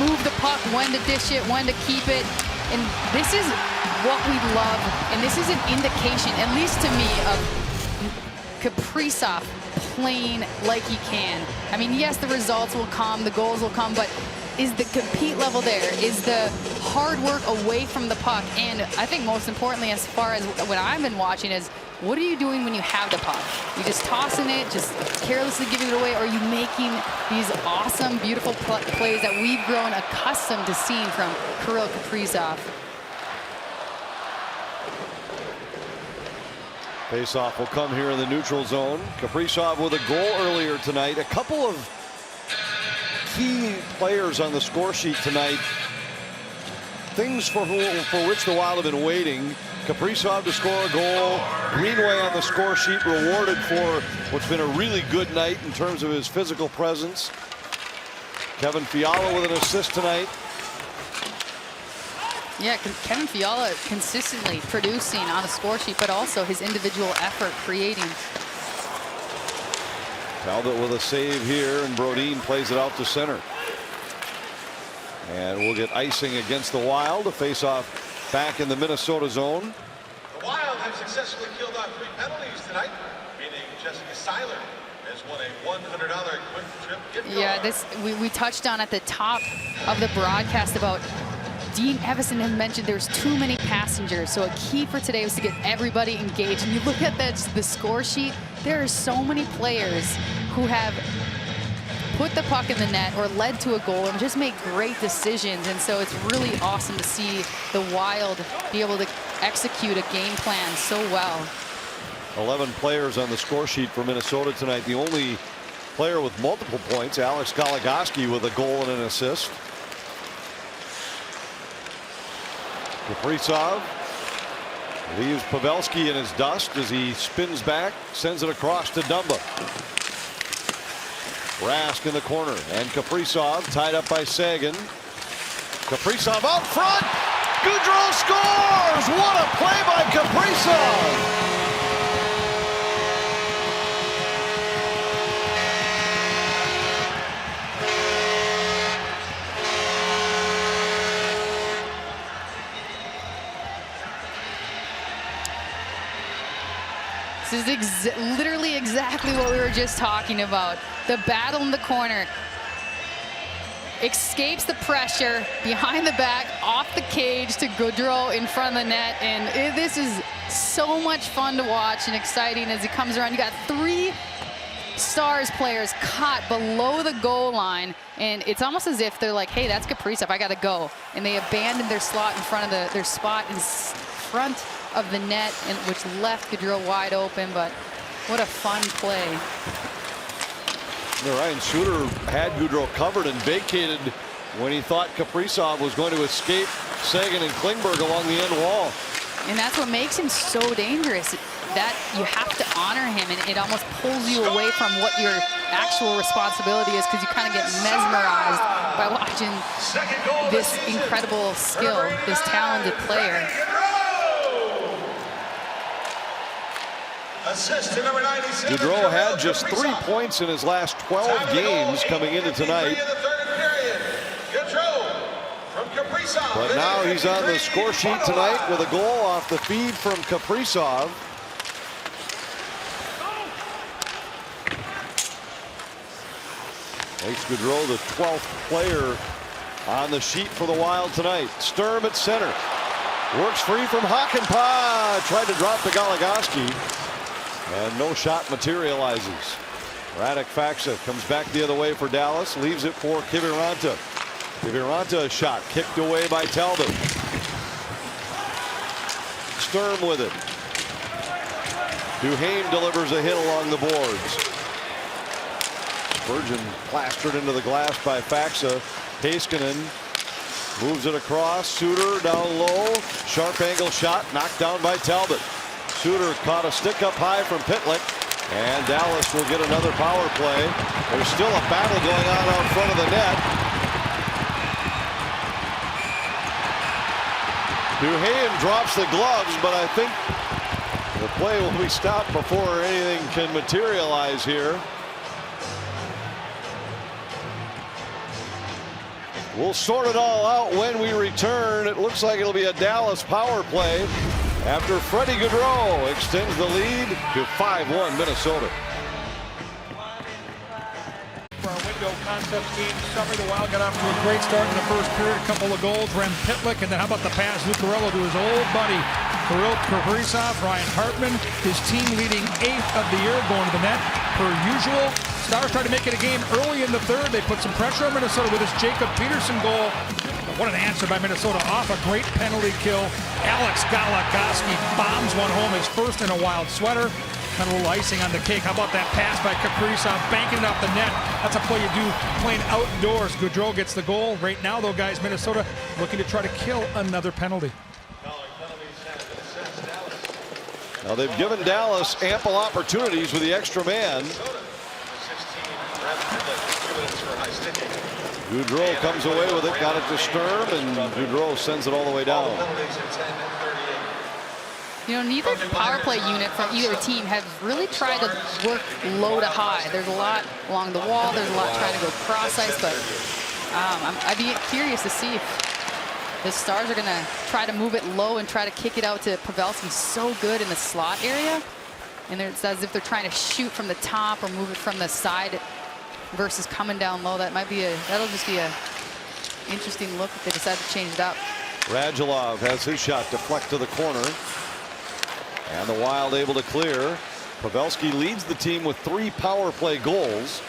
S3: move the puck, when to dish it, when to keep it. And this is what we love. And this is an indication, at least to me, of Kaprizov playing like he can. I mean, yes, the results will come, the goals will come, but is the compete level there? Is the hard work away from the puck? And I think most importantly, as far as what I've been watching, is what are you doing when you have the puck? You just tossing it, just carelessly giving it away, or are you making these awesome, beautiful plays that we've grown accustomed to seeing from Kirill Kaprizov?
S5: Faceoff will come here in the neutral zone. Kaprizov with a goal earlier tonight. A couple of key players on the score sheet tonight. Things for which the Wild have been waiting. Kaprizov to score a goal. Greenway on the score sheet rewarded for what's been a really good night in terms of his physical presence. Kevin Fiala with an assist tonight.
S3: Yeah, Kevin Fiala consistently producing on the score sheet, but also his individual effort creating.
S5: Talbot with a save here, and Brodin plays it out to center. And we'll get icing against the Wild. A face-off back in the Minnesota zone.
S8: The Wild have successfully killed off 3 penalties tonight, meaning Jessica Seiler has won a $100 quick trip gift card.
S3: Yeah, we touched on at the top of the broadcast about Dean Evison had mentioned there's too many passengers, so a key for today was to get everybody engaged. And you look at the score sheet, there are so many players who have put the puck in the net or led to a goal and just make great decisions. And so it's really awesome to see the Wild be able to execute a game plan so well.
S5: 11 players on the score sheet for Minnesota tonight. The only player with multiple points, Alex Goligoski, with a goal and an assist. Kaprizov leaves Pavelski in his dust as he spins back, sends it across to Dumba. Rask in the corner, and Kaprizov tied up by Sagan. Kaprizov out front. Goudreau scores! What a play by Kaprizov!
S3: This is literally exactly what we were just talking about. The battle in the corner. Escapes the pressure, behind the back, off the cage to Goudreau in front of the net. And this is so much fun to watch and exciting as he comes around. You got 3 Stars players caught below the goal line. And it's almost as if they're like, hey, that's Kaprizov, I got to go. And they abandoned their slot in front of their spot in front of the net, and which left Goudreau wide open. But what a fun play.
S5: Ryan Suter had Goudreau covered and vacated when he thought Kaprizov was going to escape Sagan and Klingberg along the end wall.
S3: And that's what makes him so dangerous, that you have to honor him, and it almost pulls you away from what your actual responsibility is, because you kind of get mesmerized by watching this incredible skill, this talented player.
S5: Goudreau had just 3 points in his last 12 games coming into tonight. But now he's on the score sheet tonight with a goal off the feed from Kaprizov. Makes Goudreau the 12th player on the sheet for the Wild tonight. Sturm at center. Works free from Hakanpää. Tried to drop to Goligoski. And no shot materializes. Radek Faksa comes back the other way for Dallas. Leaves it for Kiviranta. Kiviranta, a shot kicked away by Talbot. Sturm with it. Duhaime delivers a hit along the boards. Spurgeon plastered into the glass by Faksa. Heiskanen moves it across. Suter down low. Sharp angle shot knocked down by Talbot. Suter caught a stick up high from Pitlick, and Dallas will get another power play. There's still a battle going on out front of the net. Duhaime drops the gloves, but I think the play will be stopped before anything can materialize here. We'll sort it all out when we return. It looks like it'll be a Dallas power play after Freddie Gaudreau extends the lead to 5-1 Minnesota.
S4: For our window concepts game summary, the Wild got off to a great start in the first period. A couple of goals, Rem Pitlick, and then how about the pass? Zuccarello to his old buddy, Kirill Kaprizov. Ryan Hartman, his team leading 8th of the year, going to the net per usual. Stars tried to make it a game early in the third. They put some pressure on Minnesota with this Jacob Peterson goal. But what an answer by Minnesota off a great penalty kill. Alex Goligoski bombs one home, his first in a Wild sweater. And a little icing on the cake. How about that pass by Kaprizov, banking it off the net? That's a play you do playing outdoors. Gaudreau gets the goal. Right now, though, guys, Minnesota looking to try to kill another penalty.
S5: Now they've given Dallas ample opportunities with the extra man. Gaudreau comes away with it, got it to Sturm, and Gaudreau sends it all the way down.
S3: You know, neither power play unit from either team have really tried to work low to high. There's a lot along the wall. There's a lot trying to go cross ice, but I'd be curious to see if the Stars are going to try to move it low and try to kick it out to Pavelski. So good in the slot area, and it's as if they're trying to shoot from the top or move it from the side versus coming down low. That'll just be a interesting look if they decide to change it up.
S5: Radulov has his shot deflect to the corner. And the Wild able to clear. Pavelski leads the team with 3 power play goals.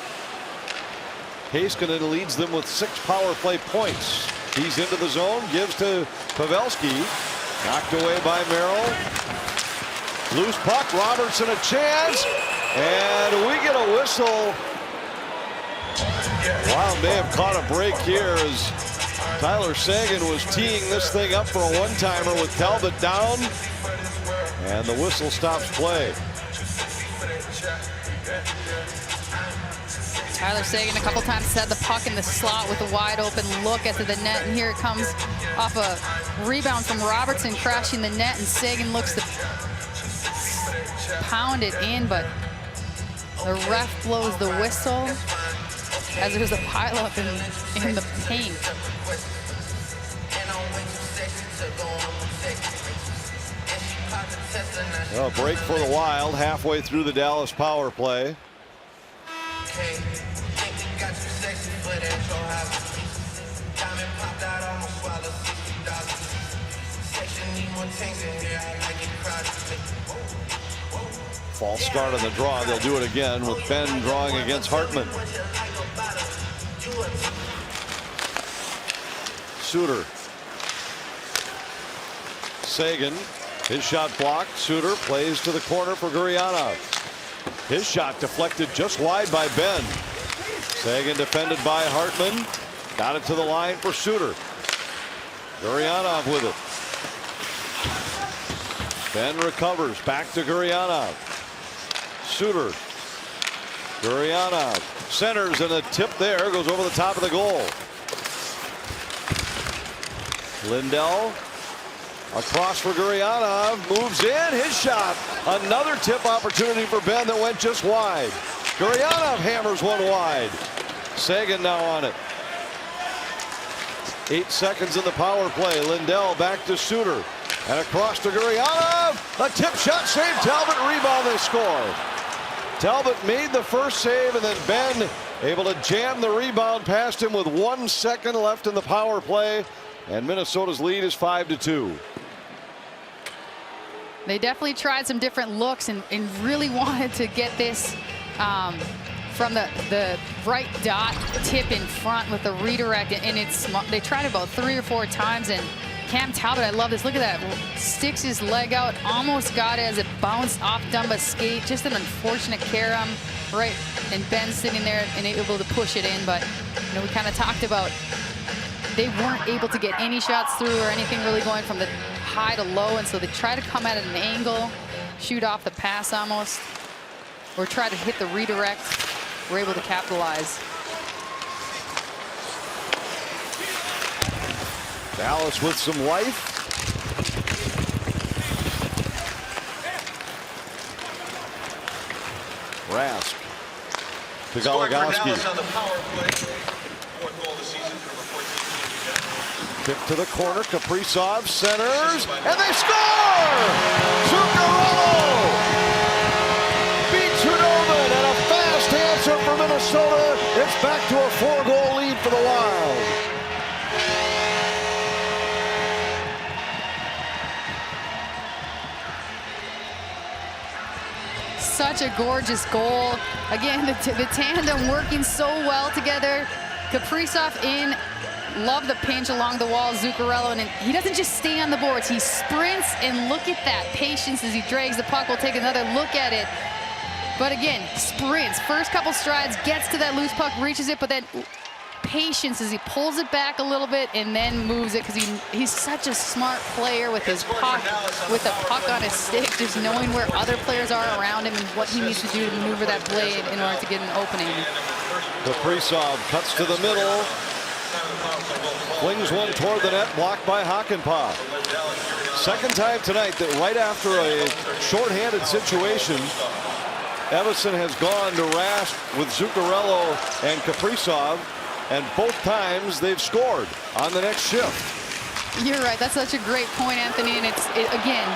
S5: Heiskanen leads them with 6 power play points. He's into the zone, gives to Pavelski. Knocked away by Merrill. Loose puck, Robertson a chance. And we get a whistle. Wild may have caught a break here as Tyler Seguin was teeing this thing up for a one-timer with Talbot down. And the whistle stops play.
S3: Tyler Seguin a couple times had the puck in the slot with a wide open look at the net, and here it comes off a rebound from Robertson crashing the net, and Seguin looks to pound it in, but the ref blows the whistle as there's a pileup in the paint.
S5: Well, break for the Wild halfway through the Dallas power play. False start on the draw. They'll do it again with Ben drawing against Hartman. Suter. Seguin. His shot blocked. Suter plays to the corner for Gurianov. His shot deflected just wide by Ben. Seguin defended by Hartman. Got it to the line for Suter. Gurianov with it. Ben recovers. Back to Gurianov. Suter. Gurianov centers, and a tip there goes over the top of the goal. Lindell across for Gurianov, moves in, his shot. Another tip opportunity for Ben that went just wide. Gurianov hammers one wide. Seguin now on it. 8 seconds in the power play. Lindell back to Suter. And across to Gurianov. A tip shot, save Talbot, rebound, they score. Talbot made the first save, and then Ben able to jam the rebound past him with 1 second left in the power play. And Minnesota's lead is 5-2.
S3: They definitely tried some different looks and really wanted to get this from the right dot tip in front with the redirect, and they tried about 3 or 4 times, and Cam Talbot, I love this. Look at that. Sticks his leg out, almost got it as it bounced off Dumba's skate. Just an unfortunate carom, right? And Ben sitting there and able to push it in, but we kind of talked about they weren't able to get any shots through or anything really going from the high to low, and so they try to come at an angle, shoot off the pass almost, or try to hit the redirect. We're able to capitalize.
S5: Dallas with some life. Rask to
S8: Scored for
S5: Goligoski.
S8: Dallas on the power play. Fourth goal of the season for number 14.
S5: Tip to the corner. Kaprizov centers, and they score! Zuccarello beats Hudobin, and a fast answer for Minnesota. It's back to a 4-goal lead for the Wild.
S3: Such a gorgeous goal. Again, the tandem working so well together. Kaprizov in. Love the pinch along the wall, Zuccarello, and he doesn't just stay on the boards. He sprints, and look at that patience as he drags the puck. We'll take another look at it. But again, sprints. First couple strides, gets to that loose puck, reaches it, but then patience as he pulls it back a little bit and then moves it, because he's such a smart player with his puck, with the puck on his stick, just knowing where other players are around him and what he needs to do to maneuver that blade in order to get an opening.
S5: Kaprizov cuts to the middle. Flings one toward the net, blocked by Hakanpää. Second time tonight that right after a shorthanded situation, Evason has gone to Rask with Zuccarello and Kaprizov, and both times they've scored on the next shift.
S3: You're right. That's such a great point, Anthony. And again,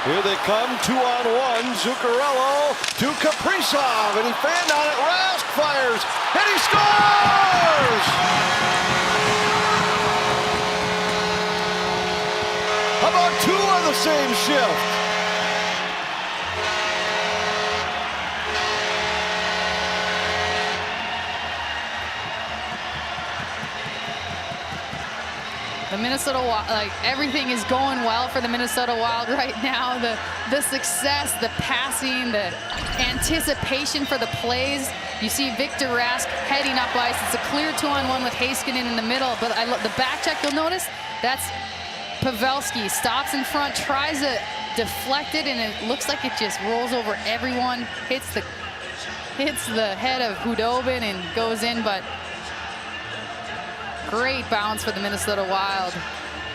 S5: here they come, 2-on-1. Zuccarello to Kaprizov, and he fanned on it. Rask fires, and he scores! How about two on the same shift?
S3: The Minnesota Wild, like everything is going well for the Minnesota Wild right now. The success, the passing, the anticipation for the plays. You see Victor Rask heading up ice. It's a clear 2-on-1 with Heiskanen in the middle. But I love the back check. You'll notice that's Pavelski stops in front, tries to deflect it, and it looks like it just rolls over everyone. Hits the head of Hudobin and goes in, but. Great bounce for the Minnesota Wild.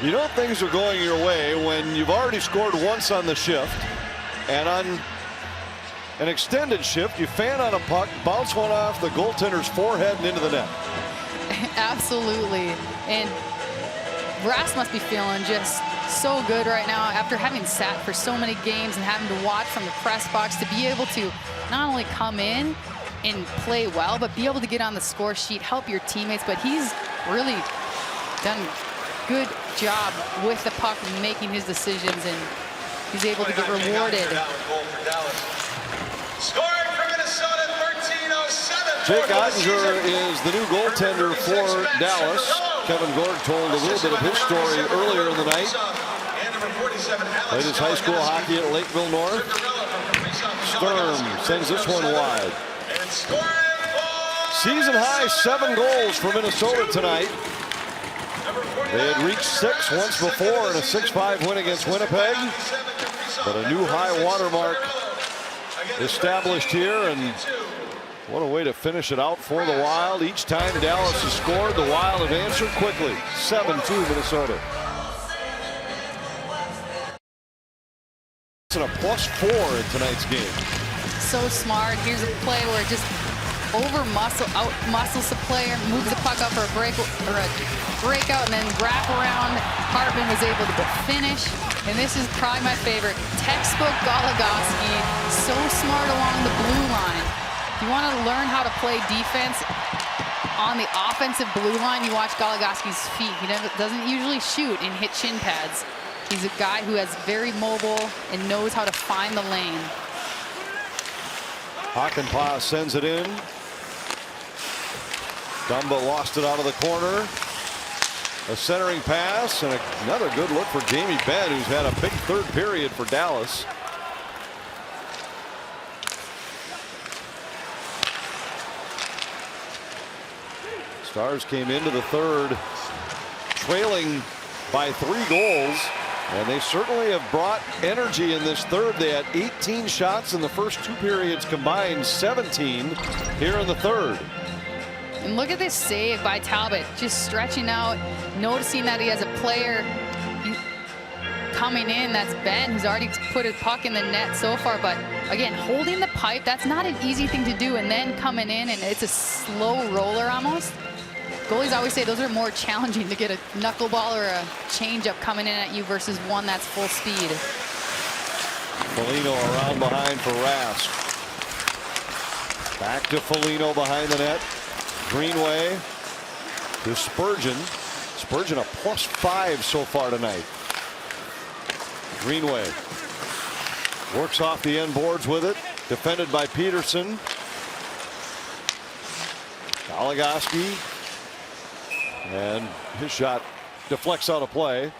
S5: You know things are going your way when you've already scored once on the shift, and on an extended shift, you fan on a puck, bounce one off the goaltender's forehead and into the net.
S3: Absolutely. And Rask must be feeling just so good right now after having sat for so many games and having to watch from the press box, to be able to not only come in and play well, but be able to get on the score sheet, help your teammates. But he's really done a good job with the puck, making his decisions, and he's able to get rewarded.
S8: Scoring for Minnesota, 13:07.
S5: Jake Ottinger is the new goaltender for Dallas. Kevin Gorg told a little bit of his story earlier in the night. Played his high school hockey at Lakeville North. Sturm sends this one wide. Season high 7 goals for Minnesota tonight. They had reached 6 once before in a 6-5 win against Winnipeg. But a new high watermark established here, and what a way to finish it out for the Wild. Each time Dallas has scored, the Wild have answered quickly. 7-2 Minnesota. It's a +4 in tonight's game.
S3: So smart. Here's a play where it just out-muscles the player, moves the puck up for a breakout, and then wrap around. Hartman was able to finish, and this is probably my favorite. Textbook Goligoski, so smart along the blue line. If you want to learn how to play defense on the offensive blue line, you watch Goligoski's feet. He doesn't usually shoot and hit shin pads. He's a guy who has very mobile and knows how to find the lane.
S5: Hakanpää sends it in. Dumba lost it out of the corner. A centering pass, and another good look for Jamie Benn, who's had a big third period for Dallas. Stars came into the third trailing by 3 goals, and they certainly have brought energy in this third. They had 18 shots in the first 2 periods combined, 17 here in the third.
S3: And look at this save by Talbot, just stretching out, noticing that he has a player coming in, that's Ben, who's already put a puck in the net so far. But again, holding the pipe, that's not an easy thing to do. And then coming in, and it's a slow roller almost. Goalies always say those are more challenging to get a knuckleball or a changeup coming in at you versus one that's full speed.
S5: Foligno around behind for Rask. Back to Foligno behind the net. Greenway to Spurgeon. Spurgeon a +5 so far tonight. Greenway works off the end boards with it. Defended by Peterson. Goligoski. And his shot deflects out of play.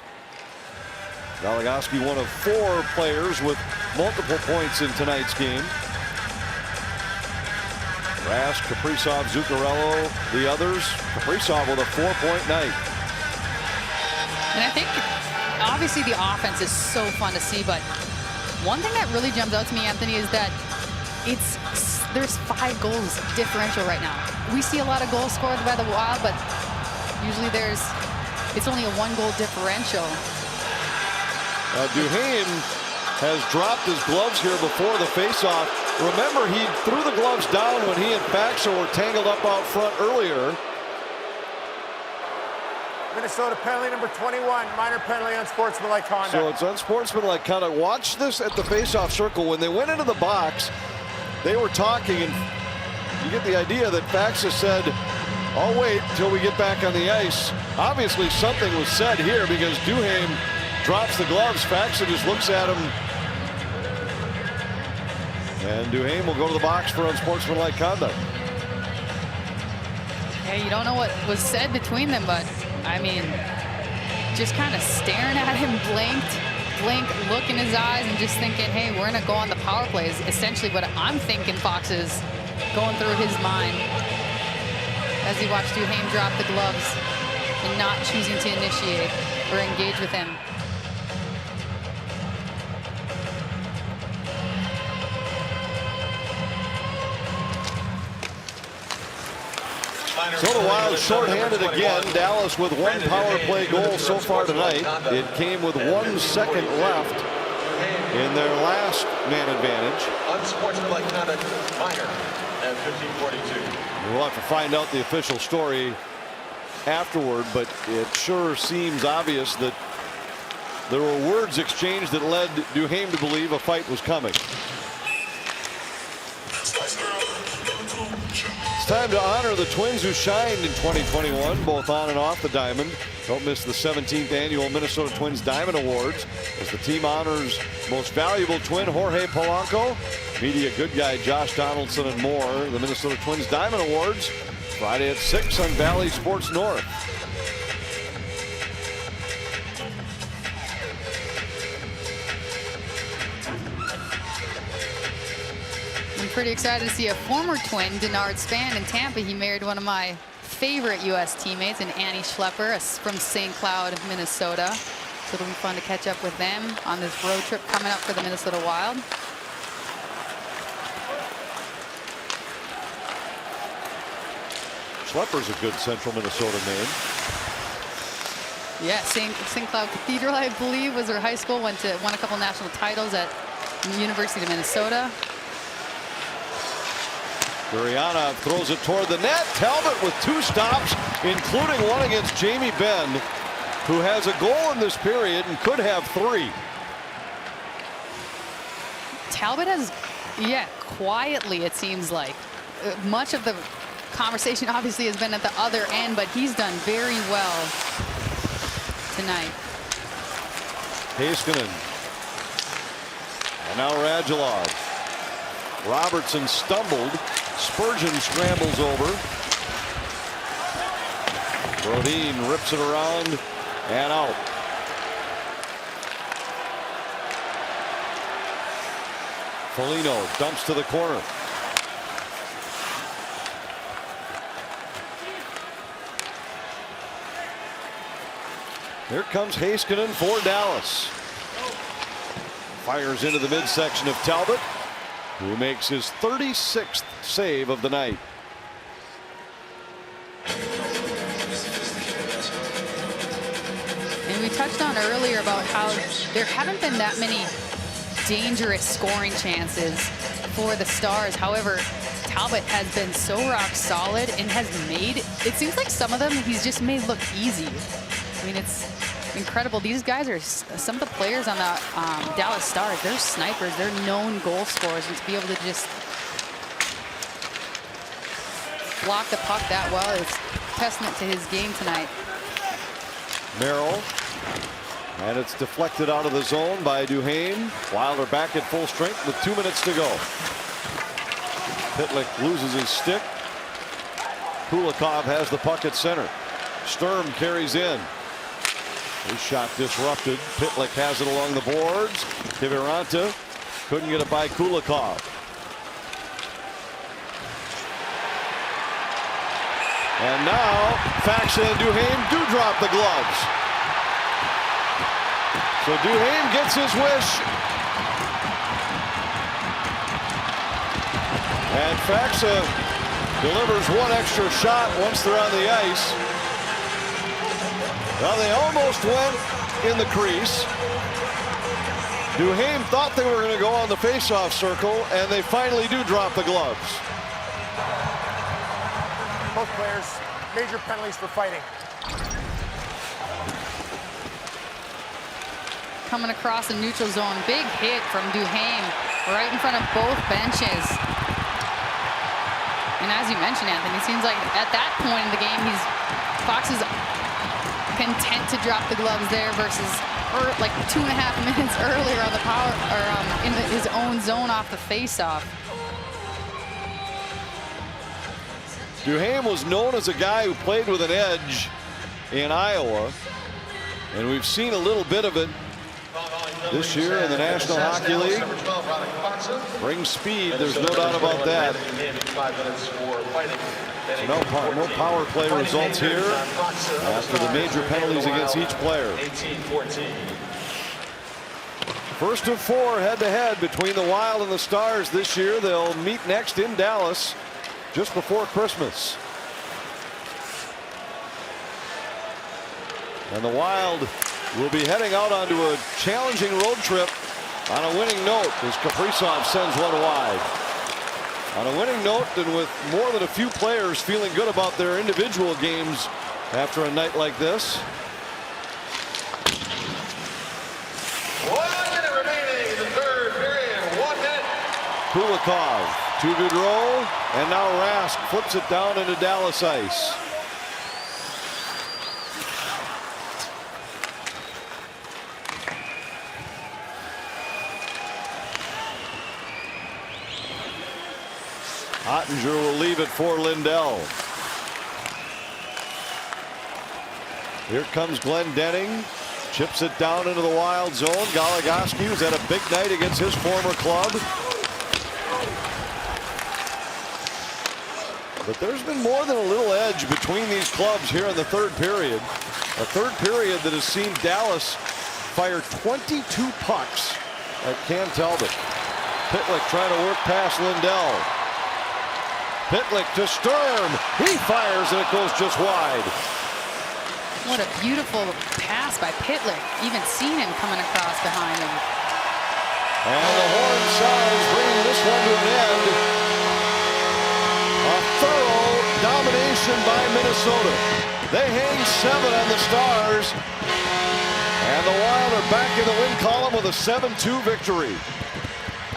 S5: Goligoski, one of 4 players with multiple points in tonight's game. Rask, Kaprizov, Zuccarello, the others. Kaprizov with a 4-point night.
S3: And I think obviously the offense is so fun to see, but one thing that really jumps out to me, Anthony, is that there's 5 goals differential right now. We see a lot of goals scored by the Wild, but usually it's only a 1-goal differential.
S5: Duhaime has dropped his gloves here before the faceoff. Remember, he threw the gloves down when he and Faxo were tangled up out front earlier.
S6: Minnesota penalty number 21, minor penalty, unsportsmanlike conduct.
S5: So it's unsportsmanlike conduct. Watch this at the faceoff circle. When they went into the box, they were talking, and you get the idea that Faxo said, "I'll wait until we get back on the ice." Obviously, something was said here because Duhaime drops the gloves. Faxo just looks at him. And Duhaime will go to the box for unsportsmanlike conduct.
S3: Hey, you don't know what was said between them, but I mean, just kind of staring at him, blank look in his eyes, and just thinking, hey, we're going to go on the power play is essentially what I'm thinking Fox is going through his mind as he watched Duhaime drop the gloves and not choosing to initiate or engage with him.
S5: So the Wild shorthanded again. Dallas with 1 power play goal so far tonight. It came with 1 second left in their last man advantage.
S8: Unsportsmanlike conduct, minor, at 15:42.
S5: We'll have to find out the official story afterward, but it sure seems obvious that there were words exchanged that led Duhaime to believe a fight was coming. It's time to honor the Twins who shined in 2021, both on and off the diamond. Don't miss the 17th annual Minnesota Twins Diamond Awards as the team honors most valuable twin Jorge Polanco, media good guy Josh Donaldson, and more. The Minnesota Twins Diamond Awards Friday at 6 on Valley Sports North.
S3: I'm pretty excited to see a former Twin, Denard Span, in Tampa. He married one of my favorite U.S. teammates, and Annie Schlepper from St. Cloud, Minnesota. So it'll be fun to catch up with them on this road trip coming up for the Minnesota Wild.
S5: Schlepper's a good central Minnesota name.
S3: Yeah, St. Cloud Cathedral, I believe, was her high school. Won a couple national titles at the University of Minnesota.
S5: Gurianov throws it toward the net. Talbot with 2 stops, including one against Jamie Benn, who has a goal in this period and could have 3.
S3: Talbot has, quietly, it seems like. Much of the conversation obviously has been at the other end, but he's done very well tonight.
S5: Heiskanen. And now Radulov. Robertson stumbled. Spurgeon scrambles over. Brodin rips it around and out. Foligno dumps to the corner. Here comes Heiskanen for Dallas. Fires into the midsection of Talbot, who makes his 36th save of the night.
S3: And we touched touched on earlier about how there haven't been that many dangerous scoring chances for the Stars. However, Talbot has been so rock solid and has made, it seems like some of them he's just made look easy. I mean, it's incredible. These guys are some of the players on the Dallas Stars. They're snipers. They're known goal scorers, and to be able to just block the puck that well is testament to his game tonight.
S5: Merrill, and it's deflected out of the zone by Duhaime. Wild are back at full strength with 2 minutes to go. Pitlick loses his stick. Kulikov has the puck at center. Sturm carries in. His shot disrupted. Pitlick has it along the boards. Kiviranta couldn't get it by Kulikov. And now Faxa and Duhaime do drop the gloves. So Duhaime gets his wish. And Faxa delivers one extra shot once they're on the ice. Well, they almost went in the crease. Duhaime thought they were going to go on the face-off circle, and they finally do drop the gloves.
S6: Both players, major penalties for fighting.
S3: Coming across the neutral zone, big hit from Duhaime right in front of both benches. And as you mentioned, Anthony, it seems like at that point in the game, Fox is content to drop the gloves there versus like 2.5 minutes earlier on the power or in his own zone off the face-off.
S5: Duhaime was known as a guy who played with an edge in Iowa, and we've seen a little bit of it this year in the National Hockey League. Brings speed, there's no doubt about that. So no power play results here after the major penalties against each player. First of 4 head-to-head between the Wild and the Stars this year. They'll meet next in Dallas just before Christmas. And the Wild will be heading out onto a challenging road trip on a winning note as Kaprizov sends one wide. On a winning note, and with more than a few players feeling good about their individual games after a night like this.
S8: 1 minute remaining in the third period. 1 minute.
S5: Kulikov to Gaudreau, and now Rask flips it down into Dallas ice. Ottinger will leave it for Lindell. Here comes Glendening. Chips it down into the Wild zone. Goligoski, who's had a big night against his former club. But there's been more than a little edge between these clubs here in the third period. A third period that has seen Dallas fire 22 pucks at Cam Talbot. Pitlick trying to work past Lindell. Pitlick to Sturm. He fires and it goes just wide.
S3: What a beautiful pass by Pitlick. Even seen him coming across behind him.
S5: And the horn sounds, bringing this one to an end. A thorough domination by Minnesota. They hang 7 on the Stars. And the Wild are back in the win column with a 7-2 victory.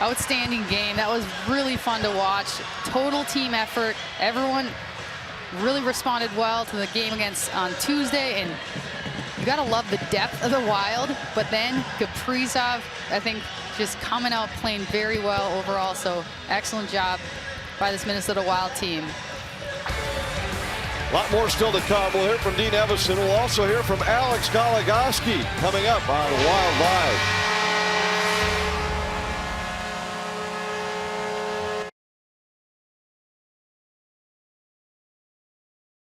S3: Outstanding game. That was really fun to watch. Total team effort. Everyone really responded well to the game on Tuesday, and you gotta love the depth of the Wild. But then Kaprizov, I think, just coming out playing very well overall. So excellent job by this Minnesota Wild team.
S5: A lot more still to come. We'll hear from Dean Evison. We'll also hear from Alex Goligoski coming up on Wild Live.